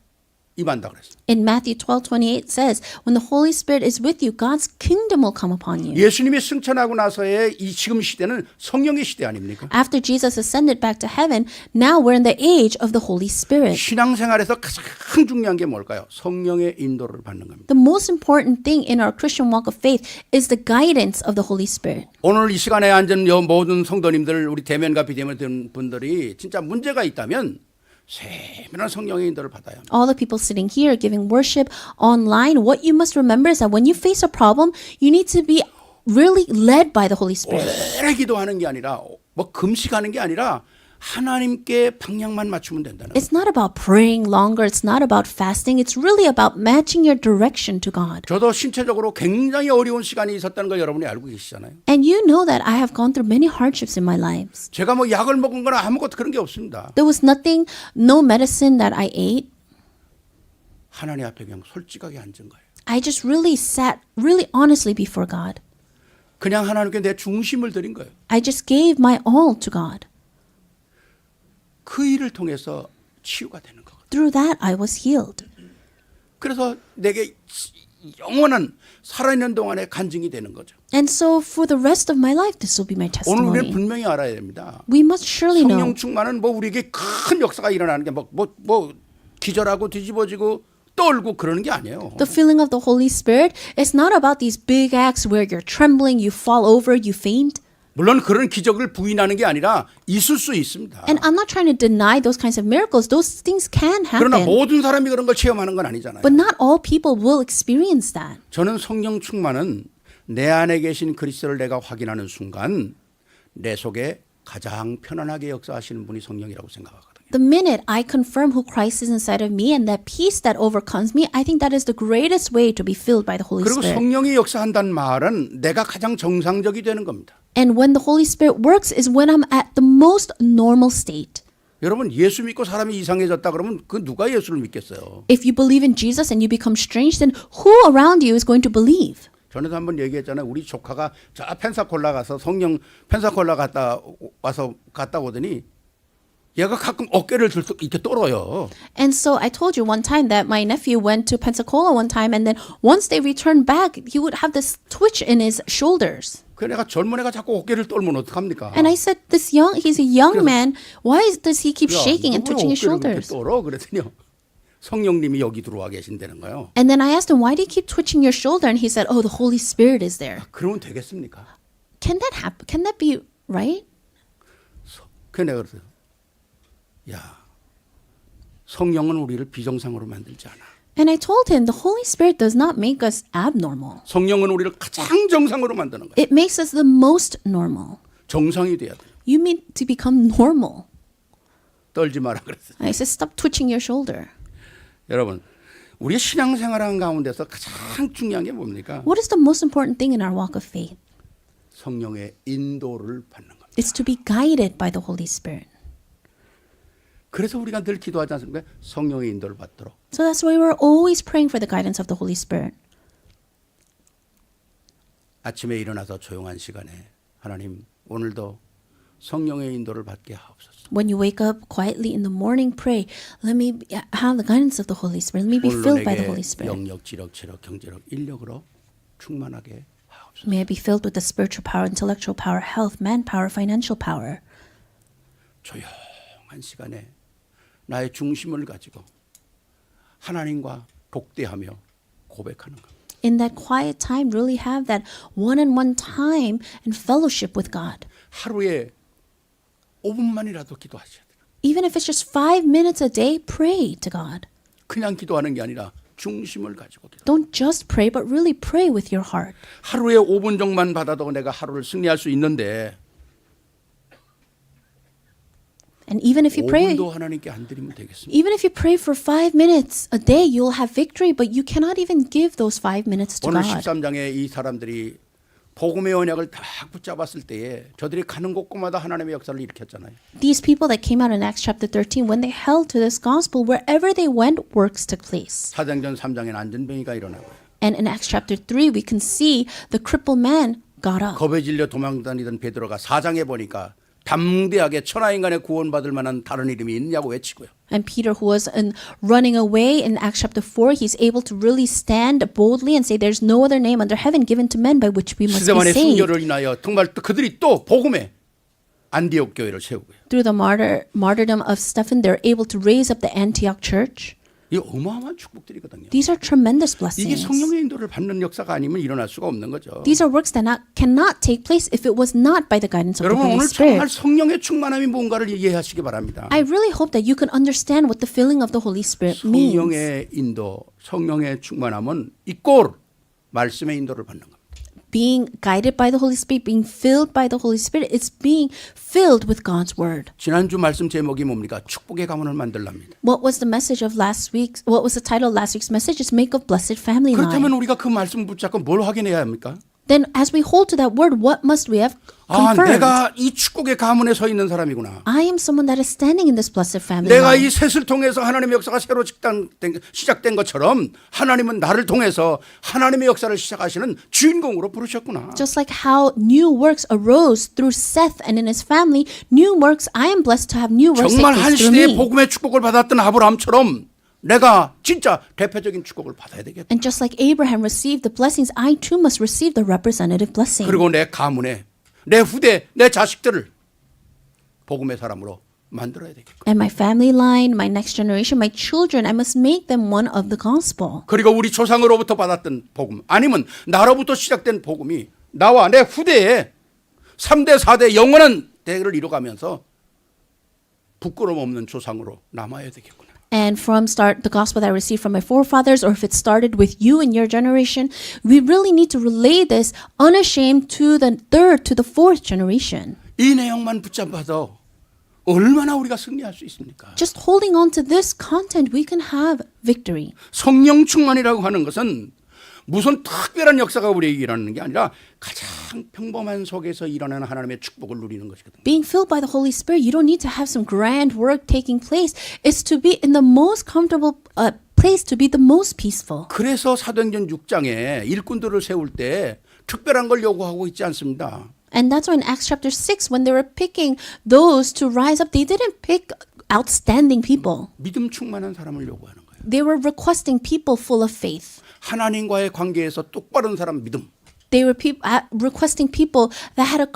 임한다 그랬어요. In Matthew 12:28 says, when the Holy Spirit is with you, God's kingdom will come upon you. 예수님이 승천하고 나서의 이 지금 시대는 성령의 시대 아닙니까? After Jesus ascended back to heaven, now we're in the age of the Holy Spirit. 신앙생활에서 가장 중요한 게 뭘까요? 성령의 인도를 받는 겁니다. The most important thing in our Christian walk of faith is the guidance of the Holy Spirit. 오늘 이 시간에 앉은 모든 성도님들, 우리 대면과 비대면 된 분들이 진짜 문제가 있다면 세밀한 성령의 인도를 받아야 합니다. All the people sitting here giving worship online, what you must remember is that when you face a problem, you need to be really led by the Holy Spirit. 오래 기도하는 게 아니라 뭐 금식하는 게 아니라 하나님께 방향만 맞추면 된다는 거예요. It's not about praying longer. It's not about fasting. It's really about matching your direction to God. 저도 신체적으로 굉장히 어려운 시간이 있었다는 걸 여러분이 알고 계시잖아요. And you know that I have gone through many hardships in my lives. 제가 뭐 약을 먹은 거나 아무것도 그런 게 없습니다. There was nothing, no medicine that I ate. 하나님 앞에 그냥 솔직하게 앉은 거예요. I just really sat really honestly before God. 그냥 하나님께 내 중심을 드린 거예요. I just gave my all to God. 그 일을 통해서 치유가 되는 거거든요. Through that, I was healed. 그래서 내게 영원한 살아있는 동안에 간증이 되는 거죠. And so for the rest of my life, this will be my 오늘 우리는 testimony. 분명히 알아야 됩니다. We must surely know. 성령 충만은 뭐 우리에게 큰 역사가 일어나는 게 뭐 기절하고 뒤집어지고 떨고 그러는 게 아니에요. The feeling of the Holy Spirit is not about these big acts where you're trembling, you fall over, you faint. 물론 그런 기적을 부인하는 게 아니라 있을 수 있습니다. And I'm not trying to deny those kinds of miracles. Those things can 그러나 happen. 모든 사람이 그런 걸 체험하는 건 아니잖아요. But not all people will experience that. 저는 성령 충만은 내 안에 계신 그리스도를 내가 확인하는 순간 내 속에 가장 편안하게 역사하시는 분이 성령이라고 생각하거든요. The minute I confirm who Christ is inside of me and that peace that overcomes me, I think that is the greatest way to be filled by the Holy 그리고 Spirit. 성령이 역사한다는 말은 내가 가장 정상적이 되는 겁니다. And when the Holy Spirit works is when I'm at the most normal state. 여러분 예수 믿고 사람이 이상해졌다 그러면 그 누가 예수를 믿겠어요? If you believe in Jesus and you become strange, then who around you is going to believe? 전에도 한번 얘기했잖아요. 우리 조카가 저 펜사콜라 가서 성령 펜사콜라 갔다 오더니 얘가 가끔 어깨를 들썩 이렇게 떨어요. And so I told you one time that my nephew went to Pensacola one time, and then once they returned back, he would have this twitch in his shoulders. 그 내가 젊은 애가 자꾸 어깨를 떨면 어떡합니까? And I said, he's a young man. Why does he keep shaking and 야, twitching his 어깨를 그렇게 shoulders? 떨어? 그랬더니요. 성령님이 여기 들어와 계신다는 거예요. And then I asked him, why do you keep twitching your shoulder? And he said, oh, the Holy Spirit is there. 그러면 되겠습니까? Can that happen? Can that be right? 그 내가 그랬어요. 야, 성령은 우리를 비정상으로 만들지 않아. And I told him, the Holy Spirit does not make us abnormal. 성령은 우리를 가장 정상으로 만드는 거야. It makes us the most normal. 정상이 돼야 돼. You need to become normal. 떨지 마라 그랬어요. I said, stop twitching your shoulder. 여러분, 우리의 신앙생활하는 가운데서 가장 중요한 게 뭡니까? What is the most important thing in our walk of faith? 성령의 인도를 받는 겁니다. It's to be guided by the Holy Spirit. 그래서 우리가 늘 기도하지 않습니까? 성령의 인도를 받도록. So that's why we're always praying for the guidance of the Holy Spirit. 아침에 일어나서 조용한 시간에 하나님 오늘도 성령의 인도를 받게 하옵소서. When you wake up quietly in the morning, pray, let me have the guidance of the Holy Spirit. Let me be 오늘도 filled by the 내게 Holy Spirit. 영력, 지력, 체력, 경제력, 인력으로 충만하게 하옵소서. May I be filled with the spiritual power, intellectual power, health, manpower, financial power. 조용한 시간에 나의 중심을 가지고 하나님과 독대하며 고백하는 것. In that quiet time, really have that one-on-one time and fellowship with God. 하루에 5분만이라도 기도하셔야 돼요. Even if it's just 5 minutes a day, pray to God. 그냥 기도하는 게 아니라 중심을 가지고 기도. Don't just pray, but really pray with your heart. 하루에 5분 정도만 받아도 내가 하루를 승리할 수 있는데 And even if you pray, 5분도 하나님께 안 드리면 되겠습니다. even if you pray for 5 minutes a day, you'll have victory, but you cannot even give those 5 minutes to 오늘 God. 13장에 이 사람들이 복음의 언약을 다 붙잡았을 때에 저들이 가는 곳곳마다 하나님의 역사를 일으켰잖아요. These people that came out in Acts chapter 13, when they held to this gospel, wherever they went, works took place. 사도행전 3장에는 안전병이가 일어나고 And in Acts chapter 3, we can see the crippled man got up. 겁에 질려 도망다니던 베드로가 4장에 보니까 담대하게 천하인간의 구원받을 만한 다른 이름이 있냐고 외치고요. And Peter, who was running away in Acts chapter 4, he's able to really stand boldly and say, there's no other name under heaven given to men by which we must be 스데반의 saved. 순교를 인하여 정말 그들이 또 복음의 안디옥 교회를 세우고요. Through the martyrdom of Stephen, they're able to raise up the Antioch church. 이 어마어마한 축복들이거든요. These are tremendous 이게 blessings. 성령의 인도를 받는 역사가 아니면 일어날 수가 없는 거죠. These are works that cannot take place if it was not by the guidance of the 여러분 Holy 오늘 정말 Spirit. 성령의 충만함이 뭔가를 이해하시기 바랍니다. I really hope that you can understand what the filling of the Holy Spirit means. 성령의 인도, 성령의 충만함은 이꼴 말씀의 인도를 받는 겁니다. Being guided by the Holy Spirit, being filled by the Holy Spirit, it's being filled with God's word. 지난주 말씀 제목이 뭡니까? 축복의 가문을 만들랍니다. What was the message of last week's? What was the title of last week's message? Is make a blessed family 그렇다면 line. 우리가 그 말씀 붙잡고 뭘 확인해야 합니까? Then, as we hold to that word, what must we have 아, confirmed? 내가 이 축복의 가문에 서 있는 사람이구나. I am someone that is standing in this blessed family 내가 line. 이 셋을 통해서 하나님의 역사가 새로 시작된 것처럼 하나님은 나를 통해서 하나님의 역사를 시작하시는 주인공으로 부르셨구나. Just like how new works arose through Seth and in his family, new works, I am blessed to have new works 정말 take 한 place through 시대에 me. 복음의 축복을 받았던 아브라함처럼 내가 진짜 대표적인 축복을 받아야 되겠다. And just like Abraham received the blessings, I too must receive the representative blessing. 그리고 내 가문에 내 후대 내 자식들을 복음의 사람으로 만들어야 되겠고. And my family line, my next generation, my children, I must make them one of the gospel. 그리고 우리 조상으로부터 받았던 복음 아니면 나로부터 시작된 복음이 나와 내 후대에 3대 4대 영원한 대를 이뤄가면서 부끄러움 없는 조상으로 남아야 되겠구나. and from start the gospel that I received from my forefathers, or if it started with you in your generation, we really need to relay this unashamed to the third, to the fourth generation. 이 내용만 붙잡아도 얼마나 우리가 승리할 수 있습니까? Just holding on to this content, we can have victory. 성령 충만이라고 하는 것은 무슨 특별한 역사가 우리에게 일어나는 게 아니라 가장 평범한 속에서 일어나는 하나님의 축복을 누리는 것이거든요. Being filled by the Holy Spirit, you don't need to have some grand work taking place. It's to be in the most comfortable place, to be the most peaceful. 그래서 사도행전 6장에 일꾼들을 세울 때 특별한 걸 요구하고 있지 않습니다. And that's why in Acts chapter 6, when they were picking those to rise up, they didn't pick outstanding people. 믿음 충만한 사람을 요구하는 거예요. They were requesting people full of faith. 하나님과의 관계에서 똑바른 사람 믿음. They were requesting people that had an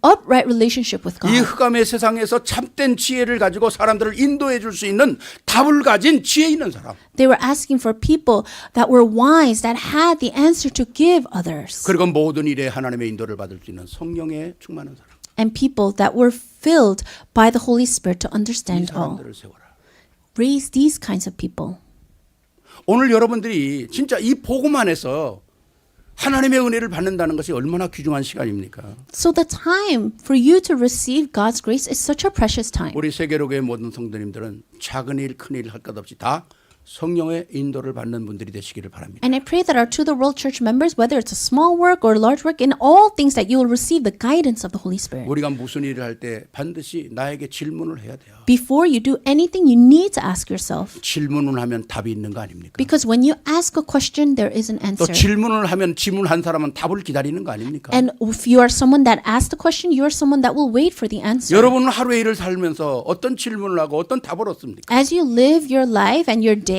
upright relationship with 이 God. 흑암의 세상에서 참된 지혜를 가지고 사람들을 인도해 줄 수 있는 답을 가진 지혜 있는 사람. They were asking for people that were wise, that had the answer to give others. 그리고 모든 일에 하나님의 인도를 받을 수 있는 성령에 충만한 사람. And people that were filled by the Holy Spirit to 이 understand all. 사람들을 세워라. Raise these kinds of people. 오늘 여러분들이 진짜 이 복음 안에서 하나님의 은혜를 받는다는 것이 얼마나 귀중한 시간입니까? So the time for you to receive God's grace is such a precious time. 우리 세계로교회 모든 성도님들은 작은 일, 큰 일 할 것 없이 다 성령의 인도를 받는 분들이 되시기를 바랍니다. And I pray that our To the World Church members, whether it's a small work or large work, in all things that you will receive the guidance of the Holy Spirit. 우리가 무슨 일을 할 때 반드시 나에게 질문을 해야 돼요. Before you do anything, you need to ask yourself. 질문을 하면 답이 있는 거 아닙니까? Because when you ask a question, there is an 또 answer. 질문을 하면 질문한 사람은 답을 기다리는 거 아닙니까? And if you are someone that asked the question, you are someone that will wait for the answer. 여러분은 하루의 일을 살면서 어떤 질문을 하고 어떤 답을 얻습니까? As you live your life and your day,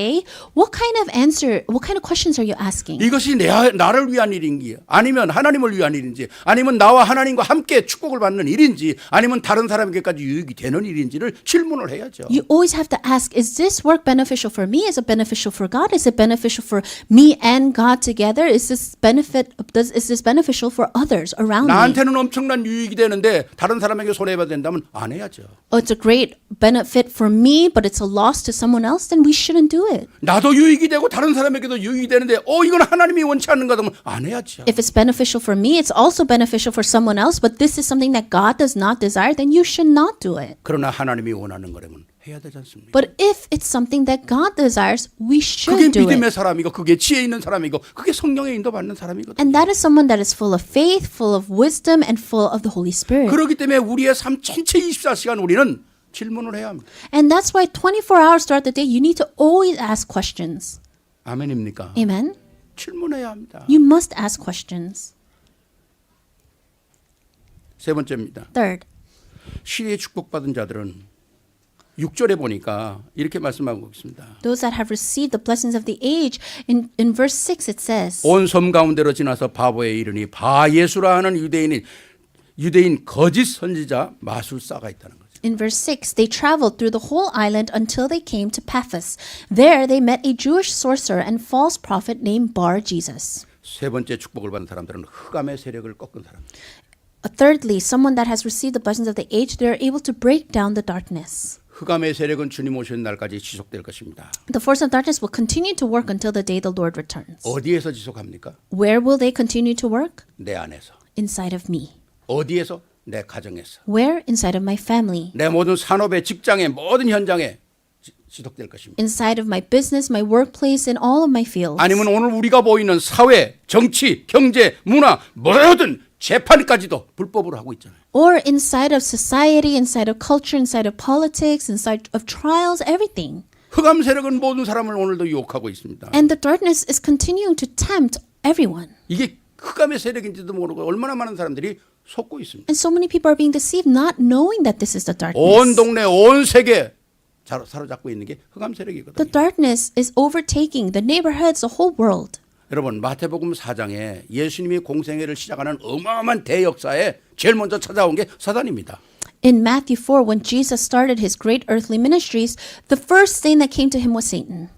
what kind of questions are you asking? 이것이 나를 위한 일인지 아니면 하나님을 위한 일인지 아니면 나와 하나님과 함께 축복을 받는 일인지 아니면 다른 사람에게까지 유익이 되는 일인지를 질문을 해야죠. You always have to ask, is this work beneficial for me? Is it beneficial for God? Is it beneficial for me and God together? Is this beneficial for others around me? 나한테는 엄청난 유익이 되는데 다른 사람에게 손해가 된다면 안 해야죠. It's a great benefit for me, but it's a loss to someone else, then we shouldn't do it. 나도 유익이 되고 다른 사람에게도 유익이 되는데 이건 하나님이 원치 않는 거다 하면 안 해야죠. If it's beneficial for me, it's also beneficial for someone else, but this is something that God does not desire, then you should not do it. 그러나 하나님이 원하는 거라면 해야 되지 않습니까? But if it's something that God desires, we 그게 should do 믿음의 it. 사람이고 그게 지혜 있는 사람이고 그게 성령의 인도받는 사람이거든요. And that is someone that is full of faith, full of wisdom, and full of the Holy Spirit. 그렇기 때문에 우리의 삶 전체 24시간 우리는 질문을 해야 합니다. And that's why 24 hours throughout the day, you need to always ask questions. 아멘입니까? Amen? 질문해야 합니다. You must ask questions. 세 번째입니다. Third, 시대에 축복받은 자들은 6절에 보니까 이렇게 말씀하고 있습니다. those that have received the blessings of the age, in verse 6 it says, 온 섬 가운데로 지나서 바보에 이르니 바예수라 하는 유대인 거짓 선지자 마술사가 있다는 거죠. In verse 6, they traveled through the whole island until they came to Paphos. There they met a Jewish sorcerer and false prophet named Bar-Jesus. 세 번째 축복을 받은 사람들은 흑암의 세력을 꺾은 사람. Thirdly, someone that has received the blessings of the age, they are able to break down the darkness. 흑암의 세력은 주님 오시는 날까지 지속될 것입니다. The force of darkness will continue to work until the day the Lord returns. 어디에서 지속합니까? Where will they continue to work? 내 안에서. Inside of me. 어디에서? 내 가정에서. Where? Inside of my family. 내 모든 산업의 직장의 모든 현장에 지속될 것입니다. Inside of my business, my workplace, and all of my fields. 아니면 오늘 우리가 보이는 사회, 정치, 경제, 문화 모든 재판까지도 불법으로 하고 있잖아요. Or inside of society, inside of culture, inside of politics, inside of trials, everything. 흑암 세력은 모든 사람을 오늘도 유혹하고 있습니다. And the darkness is continuing to tempt everyone. 이게 흑암의 세력인지도 모르고 얼마나 많은 사람들이 속고 있습니다. And so many people are being deceived not knowing that this is the darkness. 온 동네, 온 세계 사로잡고 있는 게 흑암 세력이거든요. The darkness is overtaking the neighborhoods, the whole world. 여러분 마태복음 4장에 예수님이 공생애를 시작하는 어마어마한 대역사에 제일 먼저 찾아온 게 사단입니다. In Matthew 4, when Jesus started his great earthly ministries, the first thing that came to him was Satan.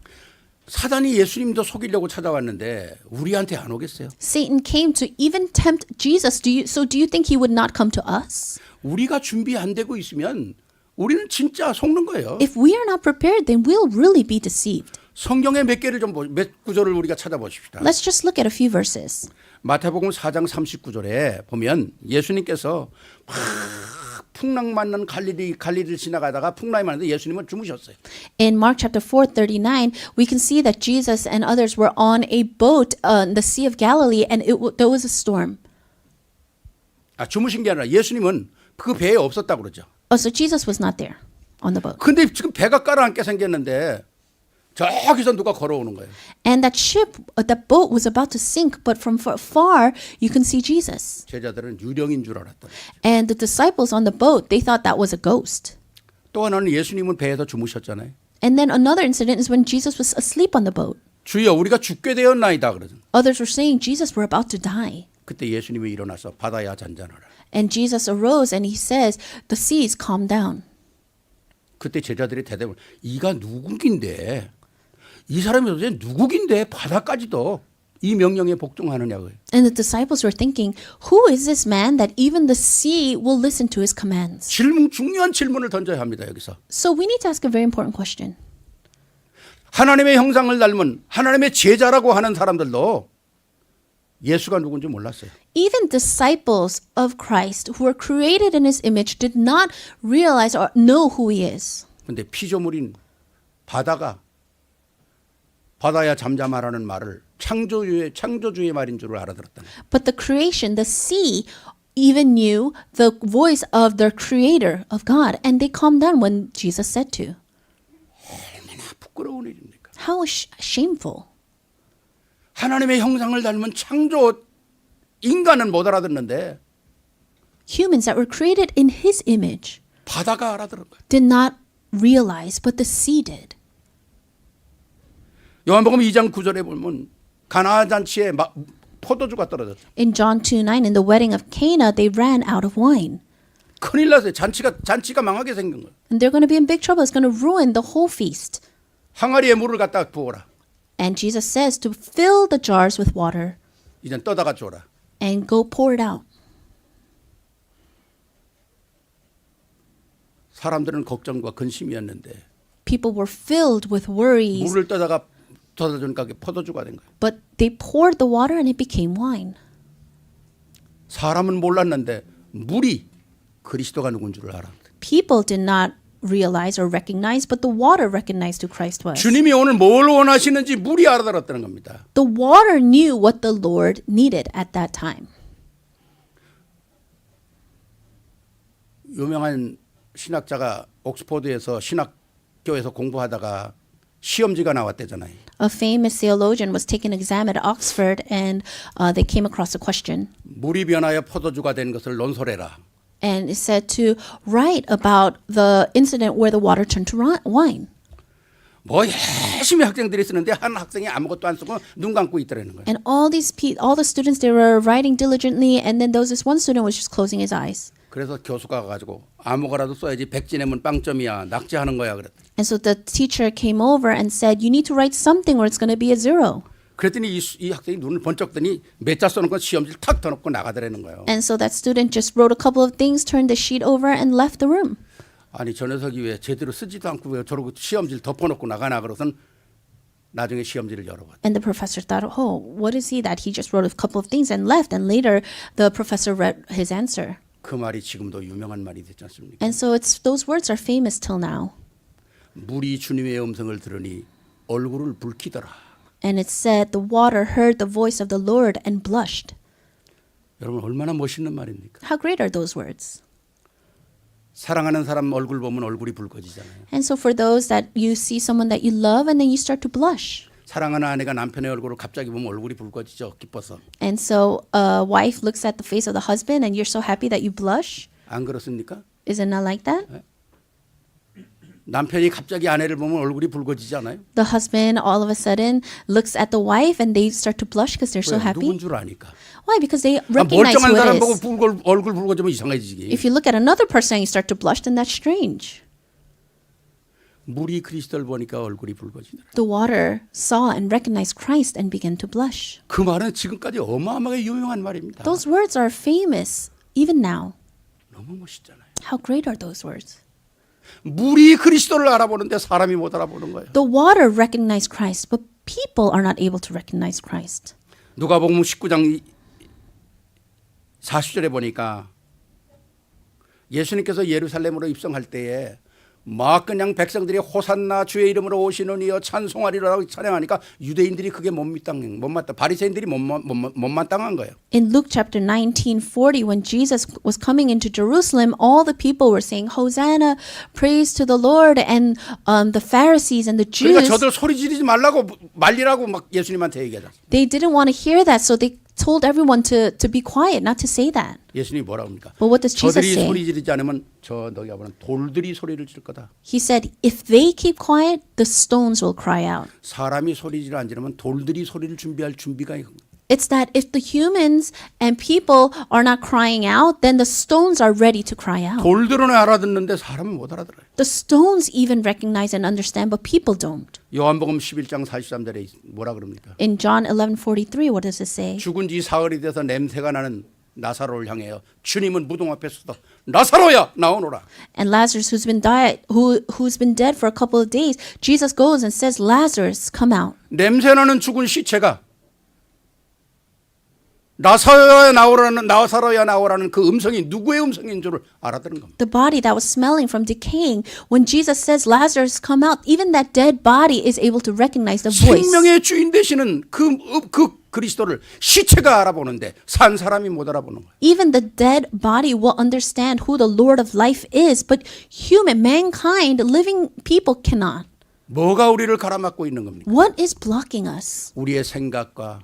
사단이 예수님도 속이려고 찾아왔는데 우리한테 안 오겠어요? Satan came to even tempt Jesus. Do you think he would not come to us? 우리가 준비 안 되고 있으면 우리는 진짜 속는 거예요. If we are not prepared, then we'll really be deceived. 성경의 몇 개를 몇 구절을 우리가 찾아보십시다. Let's just look at a few verses. 마태복음 4장 39절에 보면 예수님께서 막 풍랑 맞는 갈릴리를 지나가다가 풍랑이 맞는데 예수님은 주무셨어요. In Mark chapter 4:39, we can see that Jesus and others were on a boat in the Sea of Galilee, and there was a storm. 주무신 게 아니라 예수님은 그 배에 없었다고 그러죠. Oh, so Jesus was not there on the boat. 근데 지금 배가 깔아앉게 생겼는데 저기서 누가 걸어오는 거예요. And that boat was about to sink, but from far you can see Jesus. 제자들은 유령인 줄 알았다. And the disciples on the boat, they thought that was a ghost. 또 하나는 예수님은 배에서 주무셨잖아요. And then another incident is when Jesus was asleep on the boat. 주여 우리가 죽게 되었나이다 그러죠. Others were saying, Jesus, we're about to die. 그때 예수님이 일어나서 바다야 잔잔하라. And Jesus arose and he says, the seas calm down. 그때 제자들이 대답을 이가 누구긴데 이 사람이 도대체 누구긴데 바다까지도 이 명령에 복종하느냐고요. And the disciples were thinking, who is this man that even the sea will listen to his commands? 중요한 질문을 던져야 합니다. 여기서. So we need to ask a very important question. 하나님의 형상을 닮은 하나님의 제자라고 하는 사람들도 예수가 누군지 몰랐어요. Even disciples of Christ who were created in his image did not realize or know who he is. 근데 피조물인 바다야 잠잠하라는 말을 창조주의 말인 줄 알아들었다. But the creation, the sea, even knew the voice of their creator, of God, and they calmed down when Jesus said to. 얼마나 부끄러운 일입니까? How shameful. 하나님의 형상을 닮은 창조 인간은 못 알아듣는데 Humans that were created in his image 바다가 알아들은 거예요. did not realize, but the sea did. 요한복음 2장 9절에 보면 가나 잔치에 포도주가 떨어졌죠. In John 2:9, in the wedding of Cana, they ran out of wine. 큰일 났어요. 잔치가 망하게 생긴 거예요. And they're going to be in big trouble. It's going to ruin the whole feast. 항아리에 물을 갖다 부어라. And Jesus says to fill the jars with water 이젠 떠다가 줘라. and go pour it out. 사람들은 걱정과 근심이었는데 People were filled with worries, 물을 떠다가 주니까 포도주가 된 거예요. but they poured the water and it became wine. 사람은 몰랐는데 물이 그리스도가 누군 줄 알아. People did not realize or recognize, but the water recognized who Christ was. 주님이 오늘 뭘 원하시는지 물이 알아들었다는 겁니다. The water knew what the Lord needed at that time. 유명한 신학자가 옥스퍼드에서 신학교에서 공부하다가 시험지가 나왔대잖아요. A famous theologian was taking an exam at Oxford and they came across a question. 물이 변하여 포도주가 된 것을 논설해라. And it said to write about the incident where the water turned to wine. 뭐 열심히 학생들이 쓰는데 한 학생이 아무것도 안 쓰고 눈 감고 있더라는 거예요. And all the students, they were writing diligently, and then there was this one student was just closing his eyes. 그래서 교수가 가가지고 아무거라도 써야지 백지 내면 빵점이야 낙제하는 거야 그랬더니. And so the teacher came over and said, you need to write something or it's going to be a zero. 그랬더니 이 학생이 눈을 번쩍 뜨니 몇 자 써놓고 시험지를 탁 더 놓고 나가더라는 거예요. And so that student just wrote a couple of things, turned the sheet over, and left the room. 아니 저 녀석이 왜 제대로 쓰지도 않고 왜 저러고 시험지를 덮어놓고 나가나 그러선 나중에 시험지를 열어봤다. And the professor thought, oh, what is he that he just wrote a couple of things and left? And later the professor read his answer. 그 말이 지금도 유명한 말이 됐지 않습니까? And so those words are famous till now. 물이 주님의 음성을 들으니 얼굴을 붉히더라. And it said, the water heard the voice of the Lord and blushed. 여러분 얼마나 멋있는 말입니까? How great are those words? 사랑하는 사람 얼굴 보면 얼굴이 붉어지잖아요. And so for those that you see someone that you love and then you start to blush. 사랑하는 아내가 남편의 얼굴을 갑자기 보면 얼굴이 붉어지죠. 기뻐서. And so a wife looks at the face of the husband and you're so happy that you blush. 안 그렇습니까? Is it not like that? 남편이 갑자기 아내를 보면 얼굴이 붉어지지 않아요? The husband all of a sudden looks at the wife and they start to blush because they're so 왜? 누군 happy. 줄 아니까. Why? Because they recognize 멀쩡한 who 사람 it 보고 is. 얼굴 붉어지면 이상해지지. If you look at another person and you start to blush, then that's strange. 물이 그리스도를 보니까 얼굴이 붉어지더라. The water saw and recognized Christ and began to blush. 그 말은 지금까지 어마어마하게 유명한 말입니다. Those words are famous even now. 너무 멋있잖아요. How great are those words? 물이 그리스도를 알아보는데 사람이 못 알아보는 거예요. The water recognized Christ, but people are not able to recognize Christ. 누가복음 19장 40절에 보니까 예수님께서 예루살렘으로 입성할 때에 막 그냥 백성들이 호산나 주의 이름으로 오시는 이여 찬송하리라고 찬양하니까 유대인들이 그게 못마땅 바리새인들이 못마땅한 거예요. In Luke chapter 19:40, when Jesus was coming into Jerusalem, all the people were saying, Hosanna, praise to the Lord, and the Pharisees and the 그러니까 Jews, 저들 소리 지르지 말라고 말리라고 막 예수님한테 얘기하자. they didn't want to hear that, so they told everyone to be quiet, not to say that. 예수님이 뭐라고 합니까? But what does Jesus 저들이 say? 소리 지르지 않으면 저 너희가 보는 돌들이 소리를 질 거다. He said, if they keep quiet, the stones will cry out. 사람이 소리 지르 안 지르면 돌들이 소리를 준비할 준비가 It's that if the humans and people are not crying out, then the stones are ready to cry out. 돌들은 알아듣는데 사람은 못 알아들어요. The stones even recognize and understand, but people don't. 요한복음 11장 43절에 뭐라 그럽니까? In John 11:43, what does it say? 죽은 지 사흘이 돼서 냄새가 나는 나사로를 향해요. 주님은 무덤 앞에 서서 나사로야 나오너라. And Lazarus, who's been dead for a couple of days, Jesus goes and says, Lazarus, come out. 냄새나는 죽은 시체가 나사로야 나오라는 그 음성이 누구의 음성인 줄을 알아들은 겁니다. The body that was smelling from decaying, when Jesus says, Lazarus, come out, even that dead body is able to recognize the voice. 생명의 주인 되시는 그 그리스도를 시체가 알아보는데 산 사람이 못 알아보는 거예요. Even the dead body will understand who the Lord of life is, but mankind, living people cannot. 뭐가 우리를 가로막고 있는 겁니까? What is blocking us? 우리의 생각과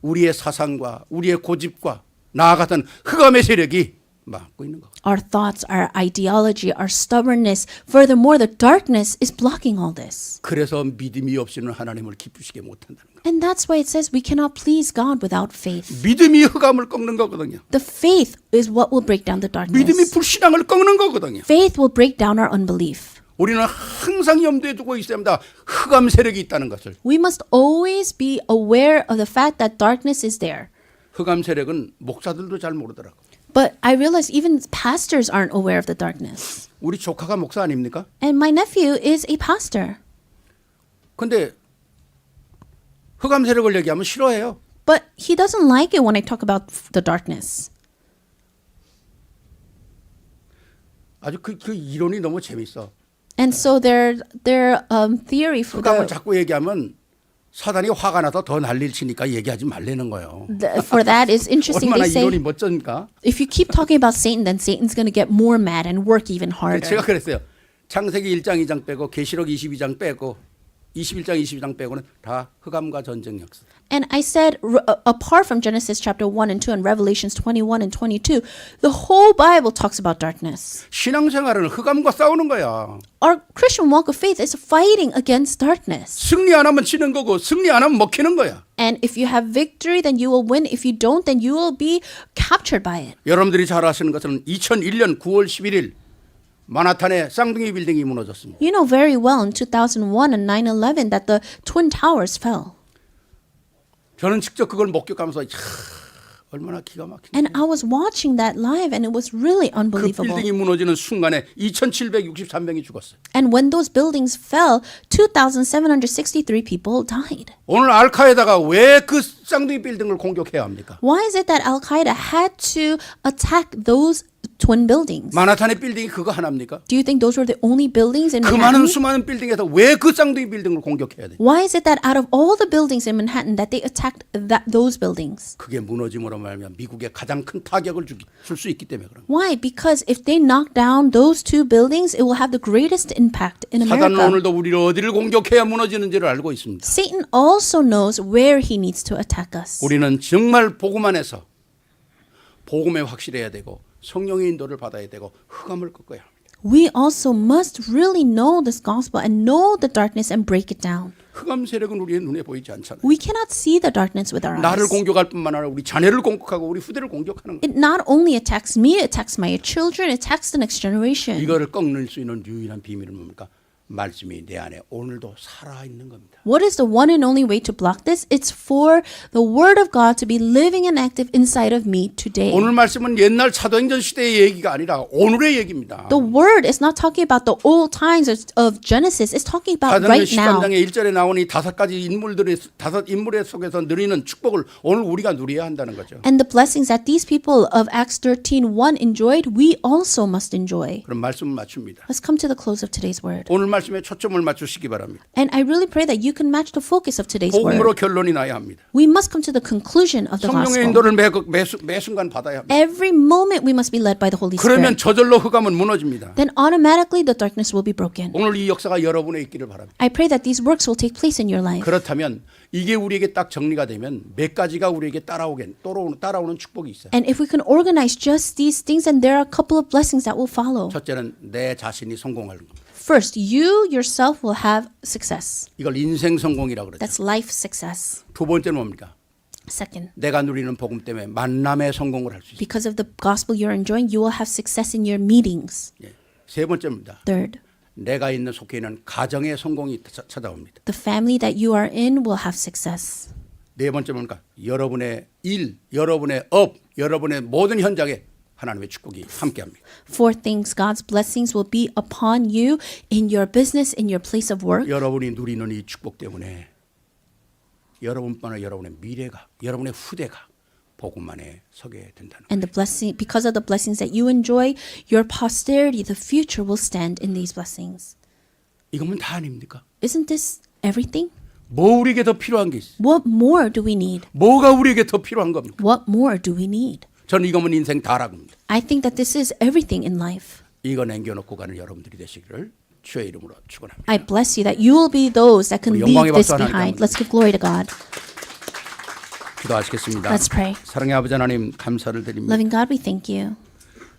우리의 사상과 우리의 고집과 나아가던 흑암의 세력이 막고 있는 거예요. Our thoughts, our ideology, our stubbornness. Furthermore, the darkness is blocking all this. 그래서 믿음이 없이는 하나님을 기쁘시게 못한다는 거예요. And that's why it says we cannot please God without faith. 믿음이 흑암을 꺾는 거거든요. The faith is what will break down the 믿음이 darkness. 불신앙을 꺾는 거거든요. Faith will break down our unbelief. 우리는 항상 염두에 두고 있어야 합니다. 흑암 세력이 있다는 것을. We must always be aware of the fact that darkness is there. 흑암 세력은 목사들도 잘 모르더라고. But I realize even pastors aren't aware of the darkness. 우리 조카가 목사 아닙니까? And my nephew is a pastor. 근데 흑암 세력을 얘기하면 싫어해요. But he doesn't like it when I talk about the darkness. 아주 그 이론이 너무 재밌어. And so their theory for 흑암을 자꾸 얘기하면 사단이 화가 나서 더 난리를 치니까 얘기하지 말라는 거예요. for that is interesting. 얼마나 They 이론이 say 멋져니까. if you keep talking about Satan, then Satan's going to get more mad and work even harder. 제가 그랬어요. 창세기 1장 2장 빼고 계시록 22장 빼고 21장 22장 빼고는 다 흑암과 전쟁 역사. And I said, apart from Genesis chapter 1 and 2 and Revelations 21 and 22, the whole Bible talks about darkness. 신앙생활은 흑암과 싸우는 거야. Our Christian walk of faith is fighting against darkness. 승리 안 하면 지는 거고 승리 안 하면 먹히는 거야. And if you have victory, then you will win. If you don't, then you will be captured by it. 여러분들이 잘 아시는 것은 2001년 9월 11일 마나탄의 쌍둥이 빌딩이 무너졌습니다. You know very well in 2001 and 9/11 that the Twin Towers fell. 저는 직접 그걸 목격하면서 얼마나 기가 막힌. And I was watching that live and it was really 그 unbelievable. 빌딩이 무너지는 순간에 2,763명이 죽었어요. And when those buildings fell, 2,763 people died. 오늘 알카에다가 왜 그 쌍둥이 빌딩을 공격해야 합니까? Why is it that Al-Qaeda had to attack those twin buildings? 마나탄의 빌딩이 그거 하나입니까? Do you think those were the only buildings in 그 많은 Manhattan? 수많은 빌딩에서 왜 그 쌍둥이 빌딩을 공격해야 돼? Why is it that out of all the buildings in Manhattan that they attacked those buildings? 그게 무너짐으로 말하면 미국에 가장 큰 타격을 줄 수 있기 때문에 그런 거예요. Why? Because if they knock down those two buildings, it will have the greatest impact in 사단은 America. 오늘도 우리를 어디를 공격해야 무너지는지를 알고 있습니다. Satan also knows where he needs to attack us. 우리는 정말 복음 안에서 복음에 확실해야 되고 성령의 인도를 받아야 되고 흑암을 꺾어야 합니다. We also must really know this gospel and know the darkness and break it down. 흑암 세력은 우리의 눈에 보이지 않잖아요. We cannot see the darkness with our 나를 eyes. 공격할 뿐만 아니라 우리 자녀를 공격하고 우리 후대를 공격하는 거예요. It not only attacks me, it attacks my children, it attacks the next generation. 이거를 꺾는 수 있는 유일한 비밀은 뭡니까? 말씀이 내 안에 오늘도 살아 있는 겁니다. What is the one and only way to block this? It's for the Word of God to be living and active inside of me today. 오늘 말씀은 옛날 사도행전 시대의 얘기가 아니라 오늘의 얘기입니다. The Word is not talking about the old times of Genesis. It's talking about 사도행전 right now. 13장의 1절에 나오니 다섯 인물의 속에서 누리는 축복을 오늘 우리가 누려야 한다는 거죠. And the blessings that these people of Acts 13:1 enjoyed, we also must enjoy. 그럼 말씀을 맞춥니다. Let's come to the close of today's word. 오늘 말씀에 초점을 맞추시기 바랍니다. And I really pray that you can match the focus of today's 복음으로 word. 결론이 나야 합니다. We must come to the conclusion of the 성령의 gospel. 인도를 매 순간 받아야 합니다. Every moment we must be led by the Holy 그러면 Spirit. 저절로 흑암은 무너집니다. Then automatically the darkness will be broken. 오늘 이 역사가 여러분의 있기를 바랍니다. I pray that these works will take place in your life. 그렇다면 이게 우리에게 딱 정리가 되면 몇 가지가 우리에게 따라오는 축복이 있어요. And if we can organize just these things, then there are a couple of blessings that will follow. 첫째는 내 자신이 성공하는 겁니다. First, you yourself will have success. 이걸 인생 성공이라고 그러죠. That's life success. 두 번째는 뭡니까? Second, 내가 누리는 복음 때문에 만남의 성공을 할 수 있어요. because of the gospel you're enjoying, you will have success in your meetings. 예. 세 번째입니다. Third, 내가 속해 있는 가정의 성공이 찾아옵니다. the family that you are in will have success. 네 번째 뭡니까? 여러분의 일, 여러분의 업, 여러분의 모든 현장에 하나님의 축복이 함께합니다. Four things, God's blessings will be upon you in your business, in your place of work. 여러분이 누리는 이 축복 때문에 여러분뿐 아니라 여러분의 미래가, 여러분의 후대가 복음 안에 서게 된다는 And the blessing, because of the blessings that you enjoy, your posterity, the future will stand in these blessings. 이거면 다 아닙니까? Isn't this everything? 뭐 우리에게 더 필요한 게 있어요? What more do we need? 뭐가 우리에게 더 필요한 겁니까? What more do we need? 저는 이거면 인생 다라고 합니다. I think that this is everything in life. 이거 남겨놓고 가는 여러분들이 되시기를 주의 이름으로 축원합니다. I bless you that you will be those that can 우리 영광의 leave this 박수 하나님께 behind. 한번 Let's give glory to God. 기도하시겠습니다. Let's pray. 사랑의 아버지 하나님 감사를 드립니다. Loving God, we thank you.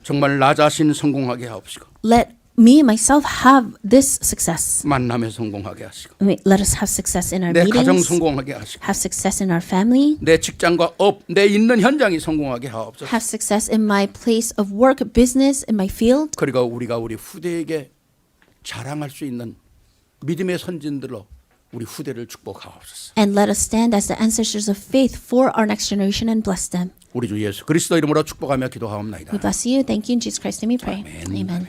정말 나 자신 성공하게 하옵시고 Let me myself have this success. 만남에 성공하게 하시고 Let us have success in our 내 가정 meetings, 성공하게 하시고 have success in our family, 내 직장과 업, 내 있는 현장이 성공하게 하옵소서. have success in my place of work, business, in my field. 그리고 우리가 우리 후대에게 자랑할 수 있는 믿음의 선진들로 우리 후대를 축복하옵소서. And let us stand as the ancestors of faith for our next generation and bless them. 우리 주 예수 그리스도 이름으로 축복하며 기도하옵나이다. We bless you. Thank you. In Jesus Christ's name we pray. Amen. Amen.